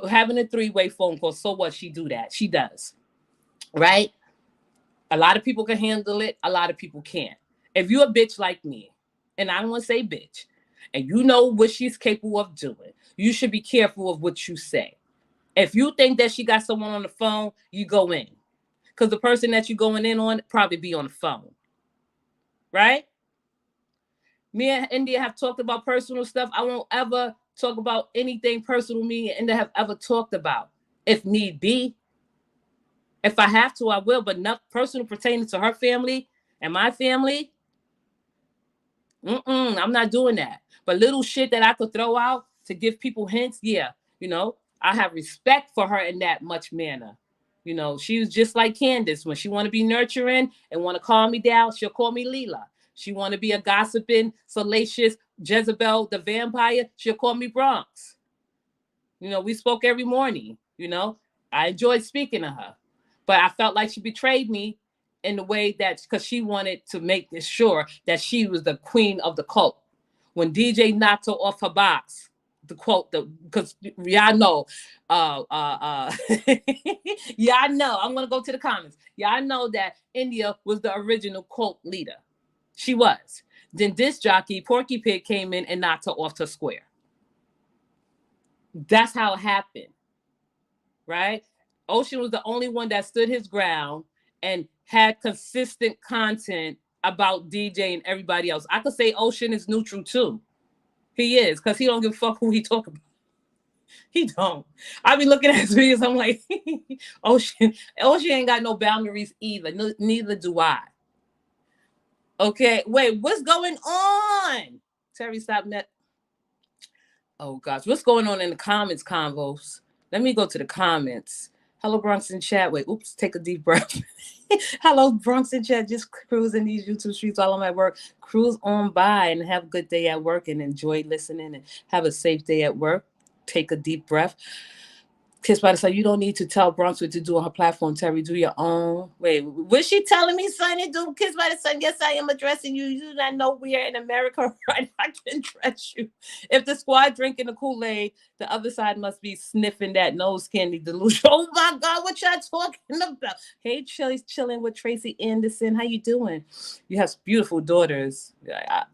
having a 3-way phone call, so what? She do that. She does. Right? A lot of people can handle it. A lot of people can't. If you're a bitch like me, and I don't want to say bitch, and you know what she's capable of doing, you should be careful of what you say. If you think that she got someone on the phone, you go in. Because the person that you're going in on probably be on the phone. Right? Me and India have talked about personal stuff. I won't ever talk about anything personal me and India have ever talked about. If need be. If I have to, I will. But not personal pertaining to her family and my family. I'm not doing that. But little shit that I could throw out to give people hints, yeah. I have respect for her in that much manner. She was just like Candace. When she want to be nurturing and want to calm me down, she'll call me Leela. She want to be a gossiping, salacious Jezebel, the vampire, she'll call me Bronx. We spoke every morning. I enjoyed speaking to her. But I felt like she betrayed me in the way that, because she wanted to make this sure that she was the queen of the cult. When DJ knocked her off her box, the quote, because y'all know, y'all know, I'm going to go to the comments. Y'all know that India was the original cult leader. She was. Then this jockey, Porky Pig, came in and knocked her off her square. That's how it happened. Right? Ocean was the only one that stood his ground and had consistent content about DJ and everybody else. I could say Ocean is neutral too. He is, because he don't give a fuck who he talk about. He don't. I be looking at his videos, I'm like, Ocean ain't got no boundaries either. Neither do I. Okay, wait, what's going on? Terry, stop that. Oh gosh, what's going on in the comments, convos? Let me go to the comments. Hello, Bronx in chat. Wait, oops, take a deep breath. Hello, Bronx in chat. Just cruising these YouTube streets while I'm at work. Cruise on by and have a good day at work and enjoy listening and have a safe day at work. Take a deep breath. Kiss by the Sun, you don't need to tell Bronx what to do on her platform, Terry. Do your own. Wait, was she telling me something to do? Kiss by the Sun, yes, I am addressing you. You do not know we are in America, right? I can address you. If the squad drinking the Kool-Aid, the other side must be sniffing that nose candy delusion. Oh my God, what y'all talking about? Hey, chilling with Tracy Anderson. How you doing? You have beautiful daughters.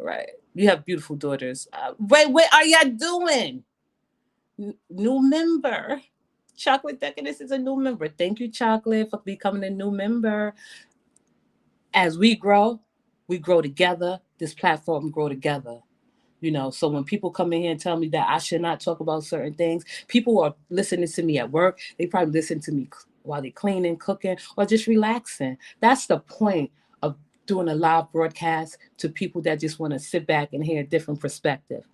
Right. You have beautiful daughters. Wait, what are y'all doing? New member. Chocolate Decadence is a new member. Thank you, Chocolate, for becoming a new member. As we grow together. This platform grow together. So when people come in here and tell me that I should not talk about certain things, people are listening to me at work. They probably listen to me while they're cleaning, cooking, or just relaxing. That's the point of doing a live broadcast to people that just want to sit back and hear a different perspective.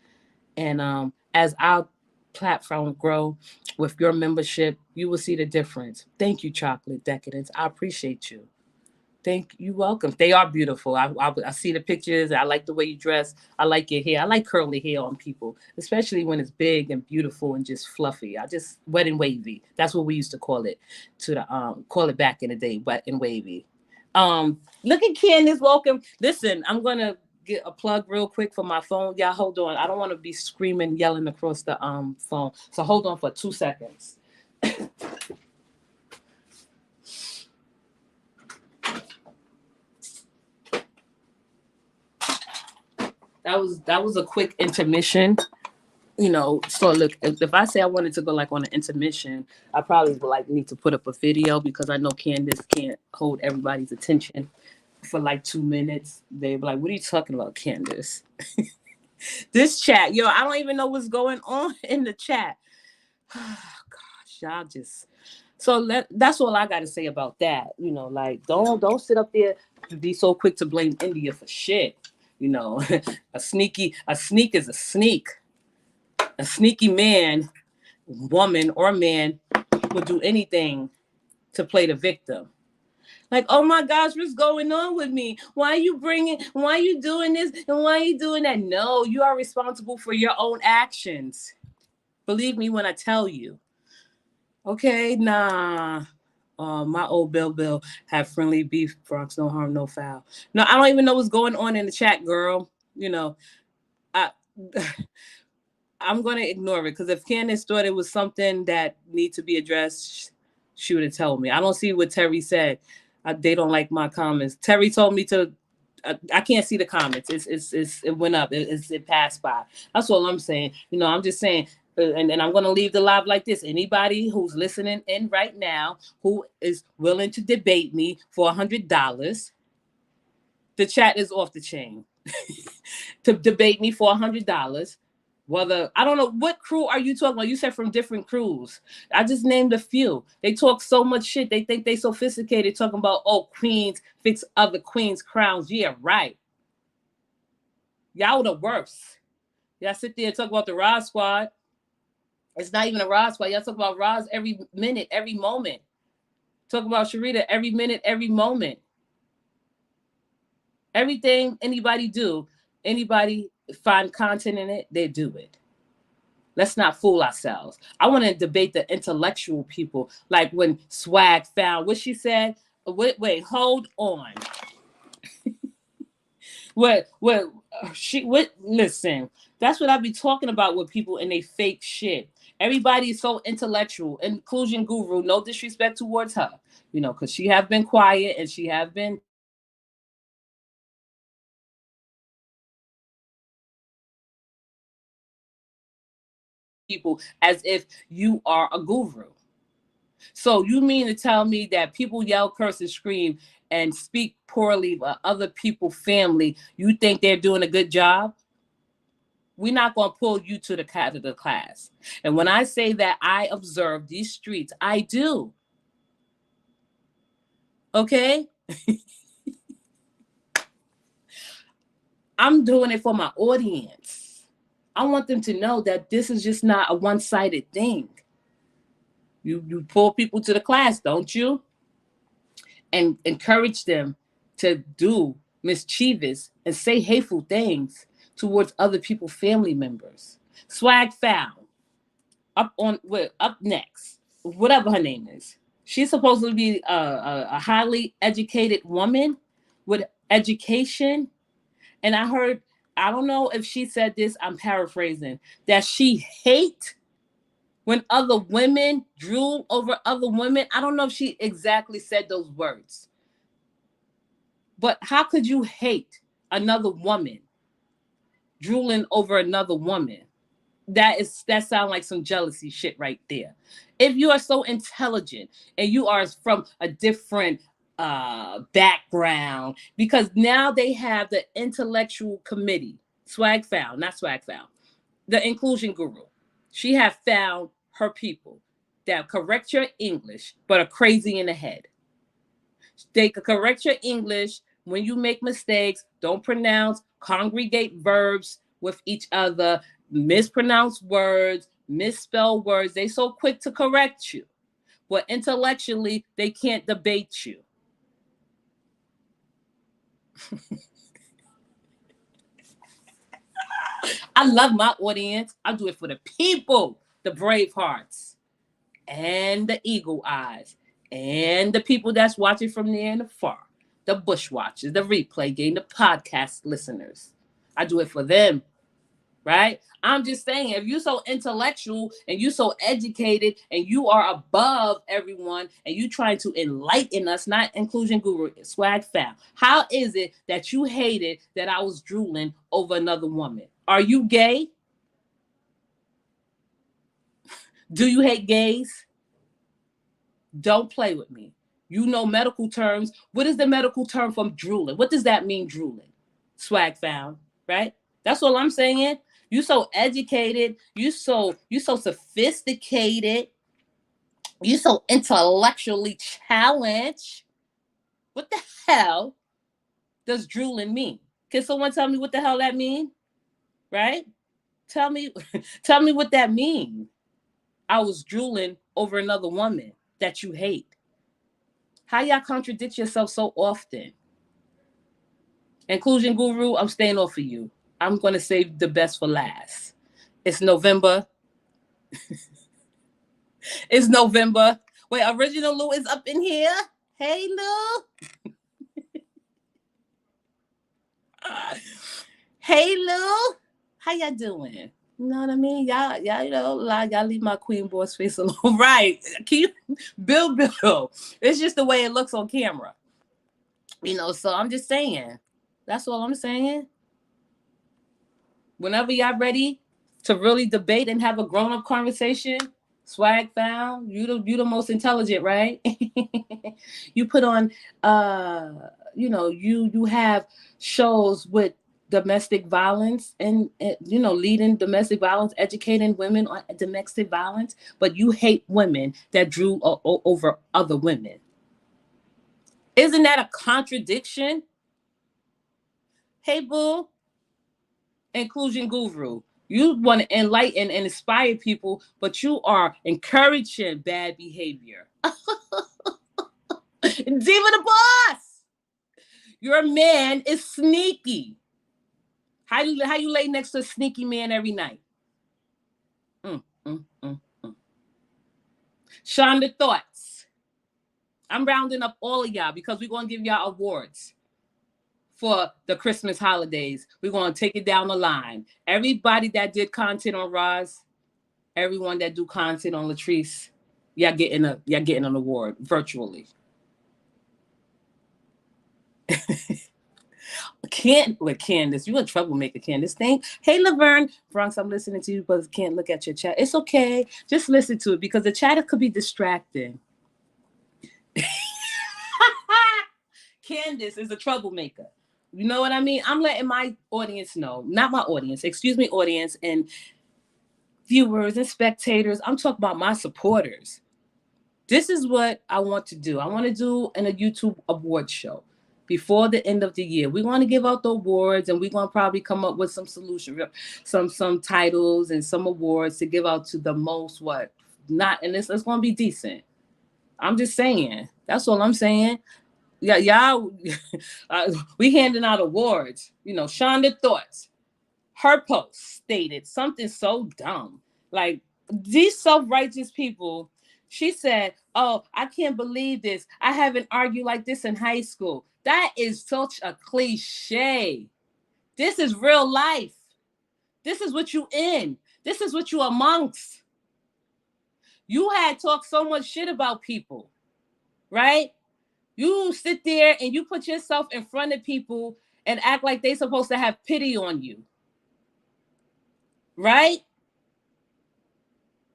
And as our platform grow with your membership, you will see the difference. Thank you, Chocolate Decadence. I appreciate you. Thank you. Welcome. They are beautiful. I see the pictures. I like the way you dress. I like your hair. I like curly hair on people, especially when it's big and beautiful and just fluffy. I just wet and wavy. That's what we used to call it. Call it back in the day, wet and wavy. Look at Candace. Welcome. Listen, I'm gonna get a plug real quick for my phone. Y'all hold on. I don't want to be screaming, yelling across the phone. So hold on for 2 seconds. that was a quick intermission. So look, if I say I wanted to go like on an intermission, I probably would like need to put up a video because I know Candace can't hold everybody's attention for like 2 minutes. They'd be like, "What are you talking about, Candace?" This chat, I don't even know what's going on in the chat. Gosh, y'all just. So that's all I got to say about that. Like don't sit up there and be so quick to blame India for shit. A sneak is a sneak. A sneaky man, woman, or man will do anything to play the victim. Like, oh my gosh, what's going on with me? Why are you doing this? And why are you doing that? No, you are responsible for your own actions. Believe me when I tell you. Okay, nah. My old Bill had friendly beef, Bronx, no harm, no foul. No, I don't even know what's going on in the chat, girl. I I'm going to ignore it because if Candace thought it was something that needs to be addressed, she would have told me. I don't see what Terry said. They don't like my comments. Terry told me to. I can't see the comments. It went up. It passed by. That's all I'm saying. I'm just saying. And I'm going to leave the live like this. Anybody who's listening in right now who is willing to debate me for $100, the chat is off the chain. To debate me for $100. Whether I don't know what crew are you talking about? You said from different crews. I just named a few. They talk so much shit. They think they sophisticated talking about queens fix other queens' crowns. Yeah, right. Y'all the worst. Y'all sit there and talk about the Roz Squad. It's not even a Roz Squad. Y'all talk about Roz every minute, every moment. Talk about Sharita every minute, every moment. Everything anybody do, anybody find content in it, they do it. Let's not fool ourselves. I want to debate the intellectual people, like when Swag found what she said. Wait, hold on. Listen, that's what I be talking about with people and they fake shit. Everybody is so intellectual. Inclusion guru, no disrespect towards her, because she have been quiet and she have been people as if you are a guru. So you mean to tell me that people yell, curse, and scream and speak poorly of other people's family, you think they're doing a good job? We're not going to pull you to the class. And when I say that I observe these streets, I do. Okay? I'm doing it for my audience. I want them to know that this is just not a one-sided thing. You pull people to the class, don't you? And encourage them to do mischievous and say hateful things towards other people's family members. Swag found up next, whatever her name is. She's supposed to be a highly educated woman with education. And I don't know if she said this, I'm paraphrasing, that she hate when other women drool over other women. I don't know if she exactly said those words. But how could you hate another woman drooling over another woman? That sounds like some jealousy shit right there. If you are so intelligent and you are from a different background, because now they have the intellectual committee, not Swag found, the inclusion guru. She have found her people that correct your English but are crazy in the head. They could correct your English when you make mistakes. Don't congregate verbs with each other, mispronounce words, misspell words. They so quick to correct you, but intellectually they can't debate you. I love my audience. I do it for the people, the brave hearts, and the eagle eyes, and the people that's watching from near and far, the bush watchers, the replay game, the podcast listeners. I do it for them. right? I'm just saying, if you're so intellectual and you so educated and you are above everyone and you trying to enlighten us, not inclusion guru, swag fam, how is it that you hated that I was drooling over another woman? Are you gay? Do you hate gays? Don't play with me. You know medical terms. What is the medical term from drooling? What does that mean, drooling? Swag found, right? That's all I'm saying. You so educated, you so sophisticated, you so intellectually challenged. What the hell does drooling mean? Can someone tell me what the hell that mean? Right? Tell me, tell me what that mean. I was drooling over another woman that you hate. How y'all contradict yourself so often? Inclusion guru, I'm staying off of you. I'm gonna save the best for last. It's November. It's November. Wait, original Lou is up in here. Hey Lou. Hey Lou. How y'all doing? You know what I mean? Y'all, y'all leave my queen boss face alone. Right. Can you Bill? It's just the way it looks on camera. So I'm just saying. That's all I'm saying. Whenever y'all ready to really debate and have a grown-up conversation, swag found, you the most intelligent, right? You put on you have shows with domestic violence and leading domestic violence, educating women on domestic violence, but you hate women that drew over other women. Isn't that a contradiction? Hey boo, inclusion guru. You want to enlighten and inspire people, but you are encouraging bad behavior. Diva the boss. Your man is sneaky. How you lay next to a sneaky man every night? Mm, mm, mm, mm. Shonda thoughts. I'm rounding up all of y'all because we're gonna give y'all awards for the Christmas holidays. We're gonna take it down the line. Everybody that did content on Roz, everyone that do content on Latrice, y'all getting an award virtually. Candace, you a troublemaker, Candace. Hey Laverne, Bronx, I'm listening to you, but can't look at your chat. It's okay. Just listen to it because the chat could be distracting. Candace is a troublemaker. You know what I mean? I'm letting my audience know, not my audience, excuse me, audience and viewers and spectators. I'm talking about my supporters. This is what I want to do. I want to do a YouTube award show before the end of the year. We want to give out the awards and we're going to probably come up with some solution, some titles and some awards to give out to the most and it's going to be decent. I'm just saying. That's all I'm saying. Yeah, y'all, we handing out awards. Shonda thoughts. Her post stated something so dumb. Like these self-righteous people, she said, "Oh, I can't believe this. I haven't argued like this in high school." That is such a cliche. This is real life. This is what you in. This is what you amongst. You had talked so much shit about people, right? You sit there and you put yourself in front of people and act like they supposed to have pity on you. Right?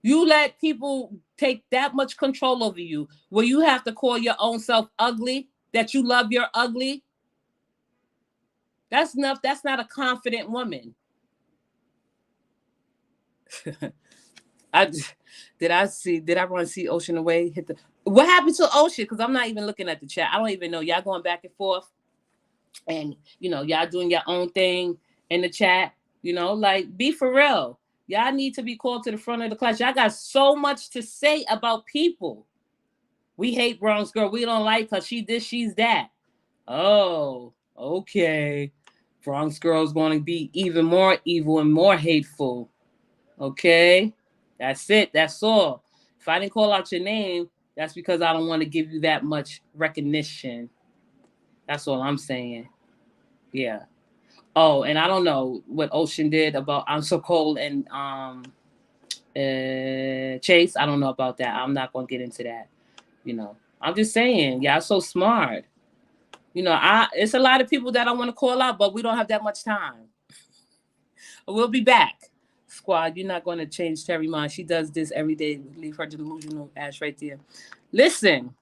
You let people take that much control over you where you have to call your own self ugly, that you love your ugly. That's enough. That's not a confident woman. Did I want to see Ocean Away hit the what happened to Ocean? Because I'm not even looking at the chat. I don't even know. Y'all going back and forth. And y'all doing your own thing in the chat. Like be for real. Y'all need to be called to the front of the class. Y'all got so much to say about people. We hate Bronx girl. We don't like her. She this, she's that. Oh, okay. Bronx girl's going to be even more evil and more hateful. Okay? That's it. That's all. If I didn't call out your name, that's because I don't want to give you that much recognition. That's all I'm saying. Yeah. Oh, and I don't know what Ocean did about I'm So Cold and Chase. I don't know about that. I'm not gonna get into that. You know, I'm just saying, y'all so smart. You know, it's a lot of people that I want to call out, but we don't have that much time. We'll be back. Squad, you're not going to change Terry mind. She does this every day. Leave her delusional ass right there. Listen,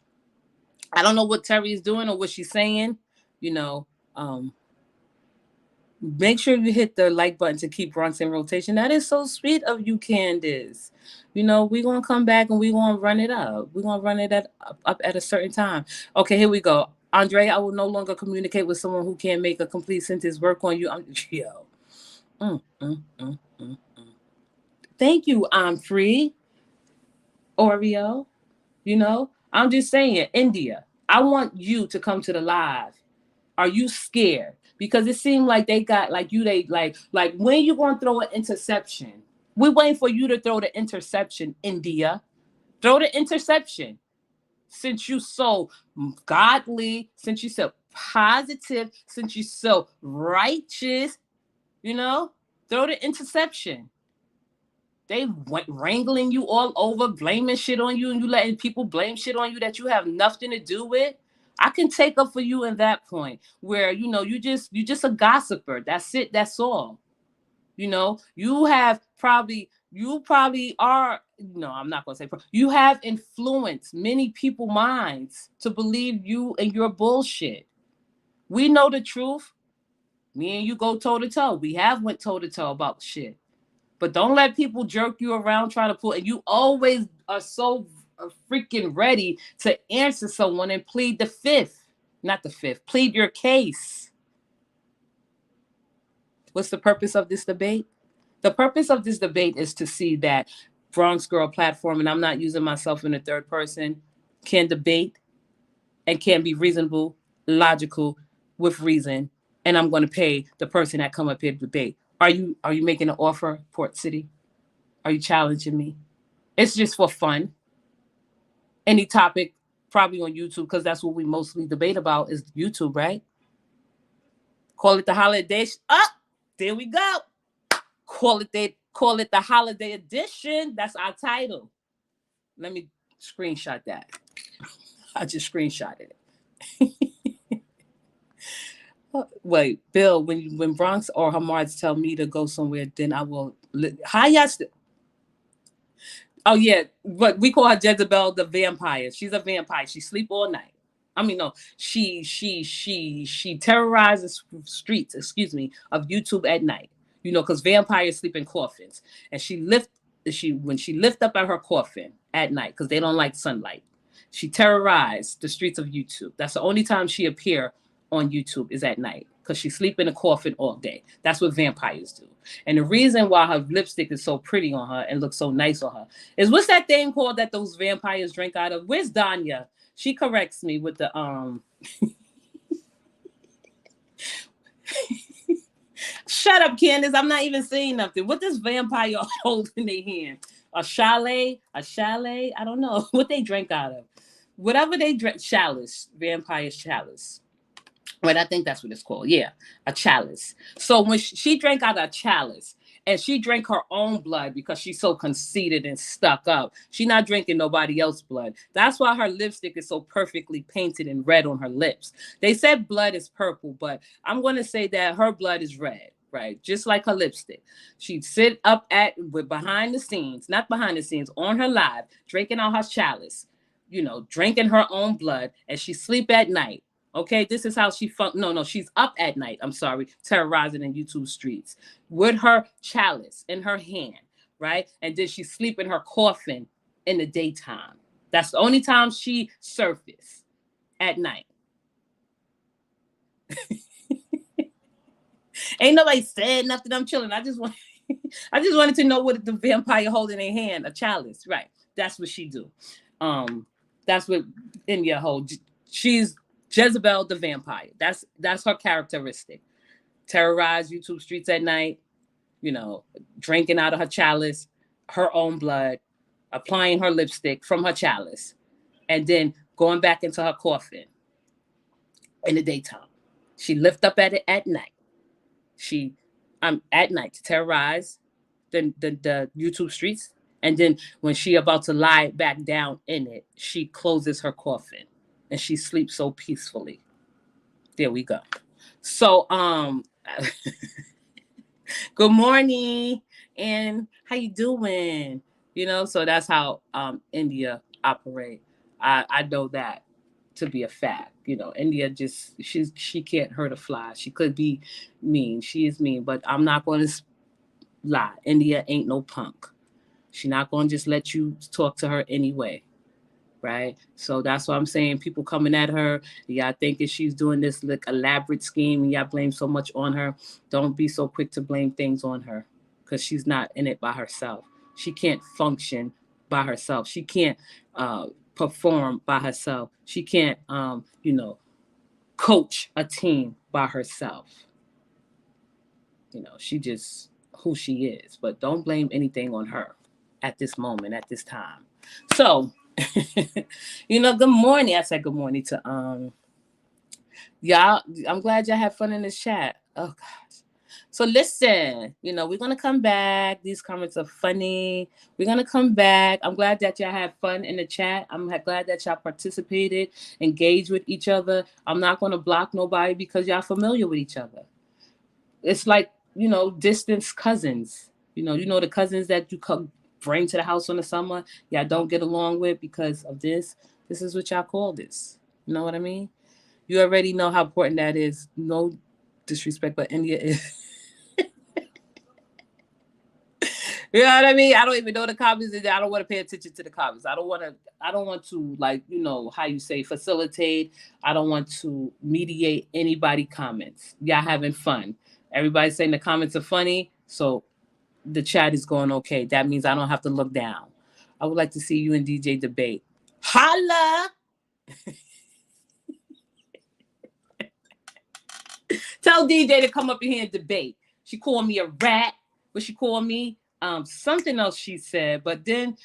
I don't know what Terry is doing or what she's saying. You know, make sure you hit the like button to keep Bronx in rotation. That is so sweet of you, Candace. You know, we're going to come back and we're going to run it up. We're going to run it up at a certain time. Okay, here we go. Andre, I will no longer communicate with someone who can't make a complete sentence work on you. Yo. Mm, mm, mm, mm. Thank you, I'm free. Oreo. You know, I'm just saying, India, I want you to come to the live. Are you scared? Because it seemed like they got they like when you gonna throw an interception? We're waiting for you to throw the interception, India. Throw the interception. Since you so godly, since you so positive, since you so righteous, you know, throw the interception. They wrangling you all over, blaming shit on you, and you letting people blame shit on you that you have nothing to do with. I can take up for you in that point where you know you just a gossiper. That's it. That's all. You know, you probably are. No, I'm not gonna say. You have influenced many people's minds to believe you and your bullshit. We know the truth. Me and you go toe to toe. We have went toe to toe about shit. But don't let people jerk you around trying to pull. And you always are so freaking ready to answer someone and plead the fifth. Not the fifth. Plead your case. What's the purpose of this debate? The purpose of this debate is to see that Bronx Girl platform, and I'm not using myself in the third person, can debate and can be reasonable, logical, with reason. And I'm going to pay the person that come up here to debate. Are you making an offer, Port City? Are you challenging me? It's just for fun. Any topic, probably on YouTube, because that's what we mostly debate about is YouTube, right? Call it the holiday. There we go. Call it the holiday edition. That's our title. Let me screenshot that. I just screenshotted it. Wait, Bill, when Bronx or Hamards tell me to go somewhere, then I will. How y'all still? Oh yeah, but we call her Jezebel the vampire. She's a vampire. She sleep all night. I mean, no, she terrorizes streets, excuse me, of YouTube at night. You know, because vampires sleep in coffins, and when she lift up at her coffin at night because they don't like sunlight. She terrorized the streets of YouTube. That's the only time she appear on YouTube is at night because she sleep in a coffin all day. That's what vampires do. And the reason why her lipstick is so pretty on her and looks so nice on her is what's that thing called that those vampires drink out of? Where's Danya? She corrects me with the Shut up, Candace. I'm not even saying nothing. What does vampire hold in their hand? A chalet? A chalet? I don't know what they drink out of. Whatever they drink, chalice, vampire chalice. Right, I think that's what it's called. Yeah, a chalice. So when she drank out a chalice and she drank her own blood because she's so conceited and stuck up, she's not drinking nobody else's blood. That's why her lipstick is so perfectly painted and red on her lips. They said blood is purple, but I'm going to say that her blood is red. Right, just like her lipstick. She'd sit up with behind the scenes, not behind the scenes, on her live, drinking out her chalice, you know, drinking her own blood, and she sleep at night. Okay, this is how she no, she's up at night. I'm sorry, terrorizing in YouTube streets with her chalice in her hand, right? And then she sleep in her coffin in the daytime. That's the only time she surface at night. Ain't nobody said nothing. I'm chilling. I just wanted to know what the vampire holding in hand, a chalice, right? That's what she do. That's what India hold. She's Jezebel the vampire. That's her characteristic. Terrorize YouTube streets at night, you know, drinking out of her chalice, her own blood, applying her lipstick from her chalice, and then going back into her coffin in the daytime. She lift up at it at night. She at night to terrorize the YouTube streets. And then when she about to lie back down in it, she closes her coffin and she sleeps so peacefully. There we go. So good morning and how you doing? So that's how India operate. I know that to be a fact. India just she can't hurt a fly. She could be mean. She is mean, but I'm not going to lie. India ain't no punk. She's not going to just let you talk to her anyway. Right. So that's what I'm saying. People coming at her, y'all thinking she's doing this like elaborate scheme and y'all blame so much on her. Don't be so quick to blame things on her because she's not in it by herself. She can't function by herself. She can't perform by herself. She can't, coach a team by herself. She just who she is. But don't blame anything on her at this moment, at this time. So, good morning. I said good morning to y'all. I'm glad y'all had fun in this chat. Oh gosh. So listen, we're gonna come back. These comments are funny. We're gonna come back. I'm glad that y'all had fun in the chat. I'm glad that y'all participated, engaged with each other. I'm not gonna block nobody because y'all familiar with each other. It's like, distant cousins. The cousins that you come bring to the house in the summer, y'all don't get along with because of this. This is what y'all call this. You know what I mean? You already know how important that is. No disrespect, but India is. You know what I mean? I don't even know the comments. I don't want to pay attention to the comments. I don't want to like, how you say, facilitate. I don't want to mediate anybody comments. Y'all having fun. Everybody's saying the comments are funny. So the chat is going okay. That means I don't have to look down. I would like to see you and DJ debate. Holla! Tell DJ to come up in here and debate. She called me a rat, but she called me something else she said. But then,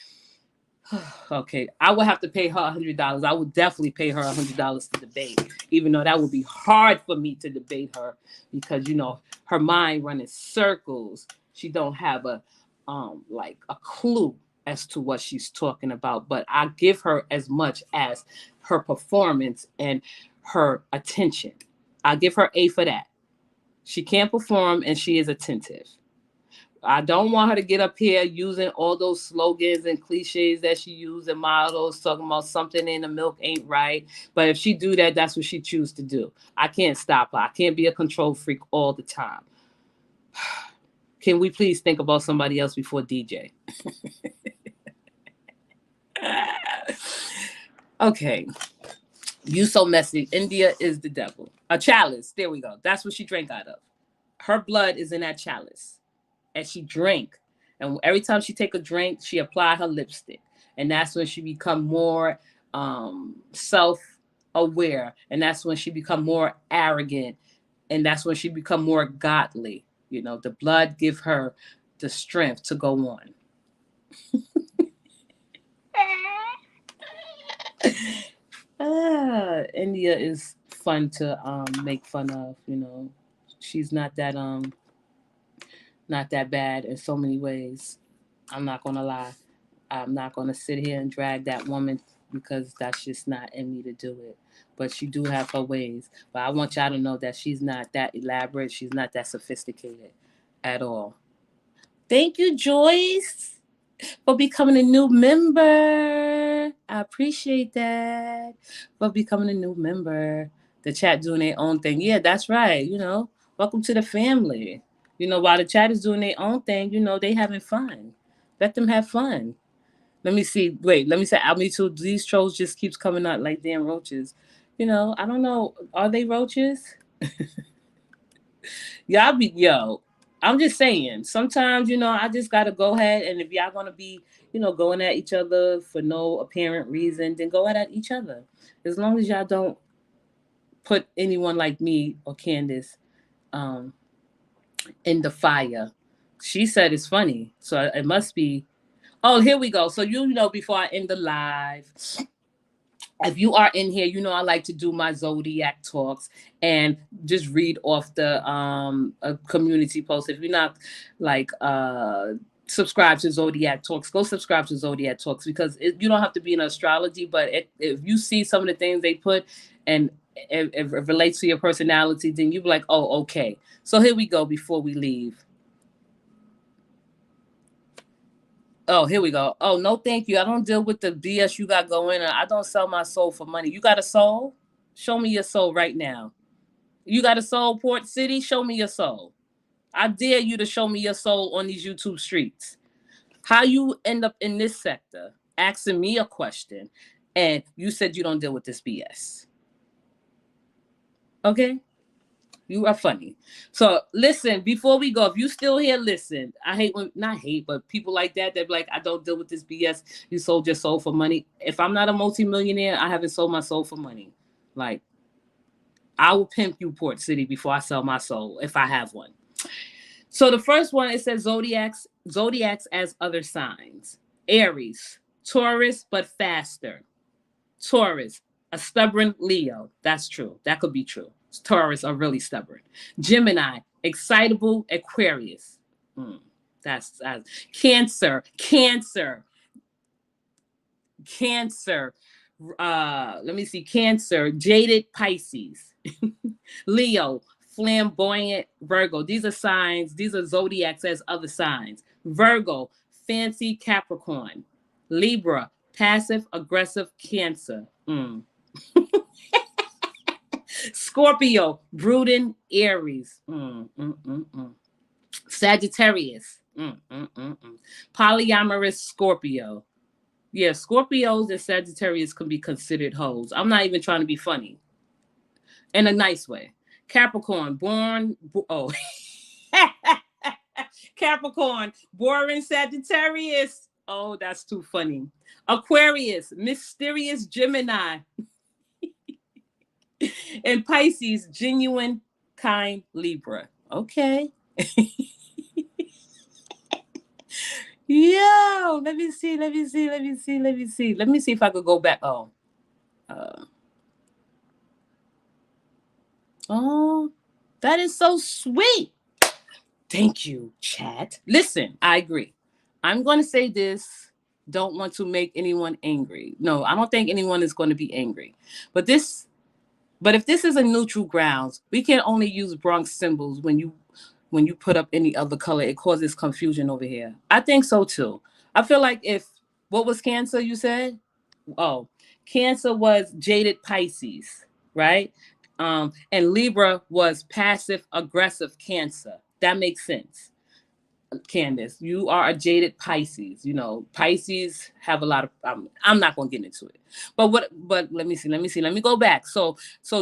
okay, I would have to pay her $100. I would definitely pay her $100 to debate, even though that would be hard for me to debate her because her mind running circles. She don't have a clue as to what she's talking about. But I give her as much as her performance and her attention. I give her A for that. She can't perform and she is attentive. I don't want her to get up here using all those slogans and cliches that she used and models talking about something in the milk ain't right. But if she do that, that's what she choose to do. I can't stop her. I can't be a control freak all the time. Can we please think about somebody else before DJ? Okay. You so messy. India is the devil. A chalice. There we go. That's what she drank out of. Her blood is in that chalice. And she drank. And every time she take a drink, she apply her lipstick. And that's when she become more self-aware. And that's when she become more arrogant. And that's when she become more godly. The blood give her the strength to go on. India is fun to make fun of. She's not that bad in so many ways. I'm not gonna lie. I'm not gonna sit here and drag that woman because that's just not in me to do it. But she do have her ways. But I want y'all to know that she's not that elaborate. She's not that sophisticated at all. Thank you, Joyce, for becoming a new member. I appreciate that. For becoming a new member. The chat doing their own thing. Yeah, that's right. Welcome to the family. While the chat is doing their own thing, they having fun. Let them have fun. Let me see. Wait, let me say, me too. These trolls just keeps coming out like damn roaches. I don't know. Are they roaches? I'm just saying. Sometimes, I just gotta go ahead and if y'all gonna be, going at each other for no apparent reason, then go at each other. As long as y'all don't put anyone like me or Candace in the fire. She said it's funny, so it must be. Oh, here we go. So before I end the live, if you are in here, you know I like to do my zodiac talks and just read off the a community post. If you're not like subscribe to Zodiac Talks, go subscribe to Zodiac Talks, because you don't have to be in astrology, but if you see some of the things they put and it relates to your personality, then you be like, oh, okay. So here we go before we leave. Oh, here we go. Oh, no, thank you. I don't deal with the BS you got going on. I don't sell my soul for money. You got a soul? Show me your soul right now. You got a soul, Port City? Show me your soul. I dare you to show me your soul on these YouTube streets. How you end up in this sector asking me a question and you said you don't deal with this BS. Okay? You are funny. So listen, before we go, if you still here, listen. I hate when, not hate, but people like that, they're like, I don't deal with this BS. You sold your soul for money. If I'm not a multimillionaire, I haven't sold my soul for money. Like, I will pimp you, Port City, before I sell my soul, if I have one. So the first one, it says zodiacs as other signs. Aries, Taurus, but faster. Taurus, a stubborn Leo. That's true. That could be true. Taurus are really stubborn. Gemini, excitable Aquarius. That's Cancer. Let me see. Cancer, jaded Pisces. Leo, flamboyant Virgo. These are signs. These are zodiacs as other signs. Virgo, fancy Capricorn. Libra, passive aggressive Cancer. Scorpio, brooding Aries. Sagittarius. Polyamorous Scorpio. Yeah, Scorpios and Sagittarius can be considered hoes. I'm not even trying to be funny. In a nice way. Capricorn, Capricorn, boring Sagittarius. Oh, that's too funny. Aquarius, mysterious Gemini. And Pisces, genuine, kind Libra. Okay. Yo, let me see if I could go back. Oh, that is so sweet. Thank you, chat. Listen, I agree. I'm going to say this. Don't want to make anyone angry. No, I don't think anyone is going to be angry. But if this is a neutral grounds, we can only use Bronx symbols when you put up any other color. It causes confusion over here. I think so too. I feel like what was Cancer you said? Oh, Cancer was jaded Pisces, right? And Libra was passive aggressive Cancer. That makes sense. Candace, you are a jaded Pisces. You know, Pisces have a lot of. I'm not gonna get into it, but let me see. Let me go back. So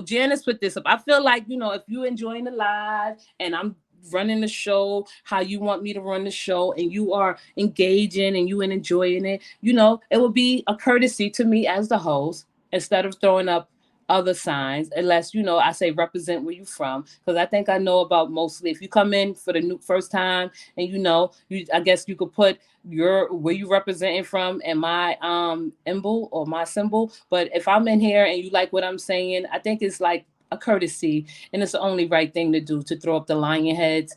Janice put this up. I feel like, if you enjoying the live and I'm running the show how you want me to run the show, and you are engaging and you enjoying it, it will be a courtesy to me as the host, instead of throwing up other signs, unless I say represent where you from, because I think I know about mostly. If you come in for the first time and I guess you could put where you representing from and my emblem or my symbol. But if I'm in here and you like what I'm saying, I think it's like a courtesy, and it's the only right thing to do, to throw up the lion heads,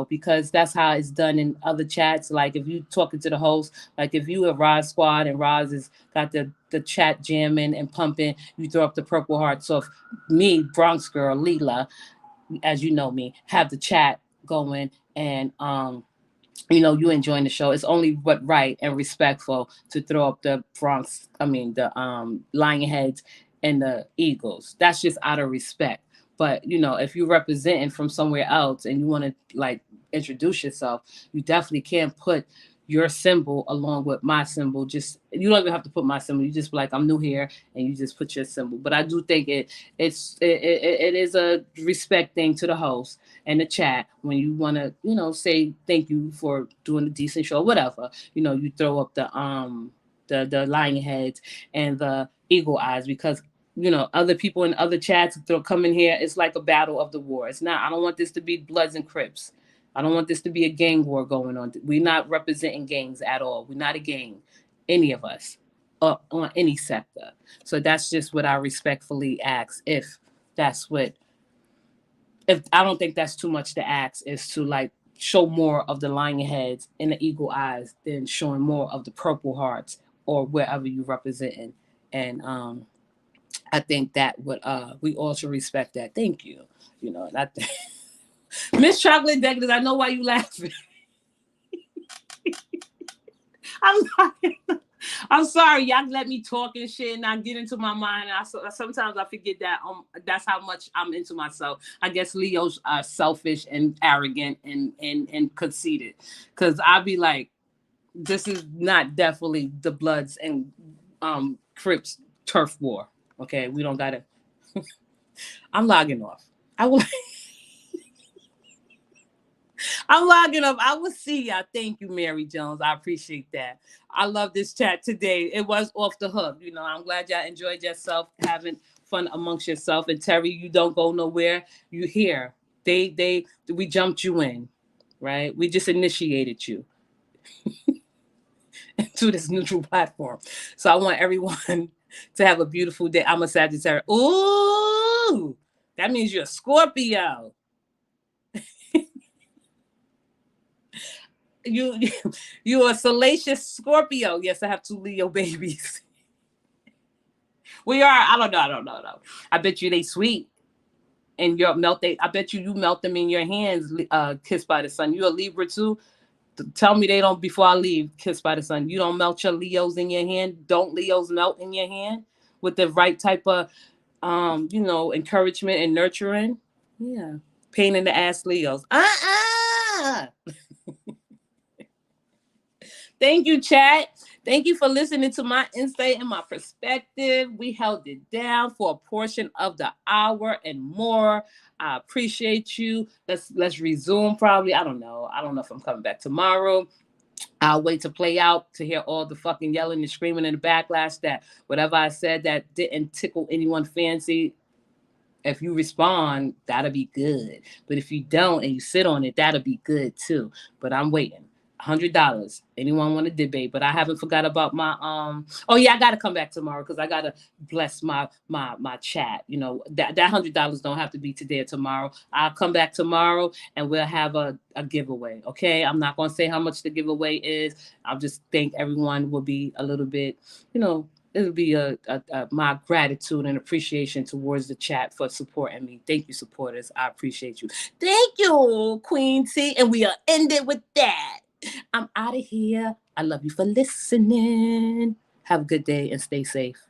because that's how it's done in other chats. Like if you talking to the host, like if you a Roz squad and Roz has got the chat jamming and pumping, you throw up the purple heart. So if me, Bronx girl Leela, as you know me, have the chat going, and you enjoying the show, it's only but right and respectful to throw up the lion heads and the eagles. That's just out of respect. But if you're representing from somewhere else and you want to like introduce yourself, you definitely can put your symbol along with my symbol. Just, you don't even have to put my symbol. You just be like, I'm new here, and you just put your symbol. But I do think it is a respect thing to the host and the chat when you want to say thank you for doing a decent show, whatever. You throw up the lion heads and the eagle eyes, because other people in other chats come in here. It's like a battle of the war. It's not. I don't want this to be Bloods and Crips. I don't want this to be a gang war going on. We're not representing gangs at all. We're not a gang, any of us. on any sector. So that's just what I respectfully ask. If that's what, if I don't think that's too much to ask, is to like show more of the lion heads and the eagle eyes than showing more of the purple hearts or wherever you representing. And I think that would we all should respect that. Thank you. You know, and I think Miss Chocolate Decadence, I know why you laughing. I'm laughing. I'm sorry, y'all let me talk and shit, and I get into my mind. Sometimes I forget that that's how much I'm into myself. I guess Leos are selfish and arrogant and conceited, because I'll be like, this is not definitely the Bloods and Crips turf war. Okay, we don't gotta. I'm logging off. I will. I'm logging up. I will see y'all. Thank you, Mary Jones. I appreciate that. I love this chat today. It was off the hook. You know, I'm glad y'all enjoyed yourself, having fun amongst yourself. And Terry, you don't go nowhere. You here. We jumped you in, right? We just initiated you to this neutral platform. So I want everyone to have a beautiful day. I'm a Sagittarius. Ooh, that means you're a Scorpio. You're a salacious Scorpio. Yes, I have 2 Leo babies. We are. I don't know. I bet you they sweet. And I bet you melt them in your hands, Kissed by the Sun. You a Libra too? Tell me they don't, before I leave, Kissed by the Sun. You don't melt your Leos in your hand? Don't Leos melt in your hand with the right type of encouragement and nurturing? Yeah. Pain in the ass Leos. Thank you, chat. Thank you for listening to my insight and my perspective. We held it down for a portion of the hour and more. I appreciate you. Let's resume probably. I don't know. I don't know if I'm coming back tomorrow. I'll wait to play out to hear all the fucking yelling and screaming and the backlash that whatever I said that didn't tickle anyone fancy. If you respond, that'll be good. But if you don't and you sit on it, that'll be good too. But I'm waiting. $100. Anyone want to debate? But I haven't forgot about my Oh yeah, I gotta come back tomorrow because I gotta bless my chat. You know that $100 don't have to be today or tomorrow. I'll come back tomorrow and we'll have a giveaway. Okay, I'm not gonna say how much the giveaway is. I'll just think everyone will be a little bit, it'll be my gratitude and appreciation towards the chat for supporting me. Thank you, supporters. I appreciate you. Thank you, Queen T. And we'll end it with that. I'm out of here. I love you for listening. Have a good day and stay safe.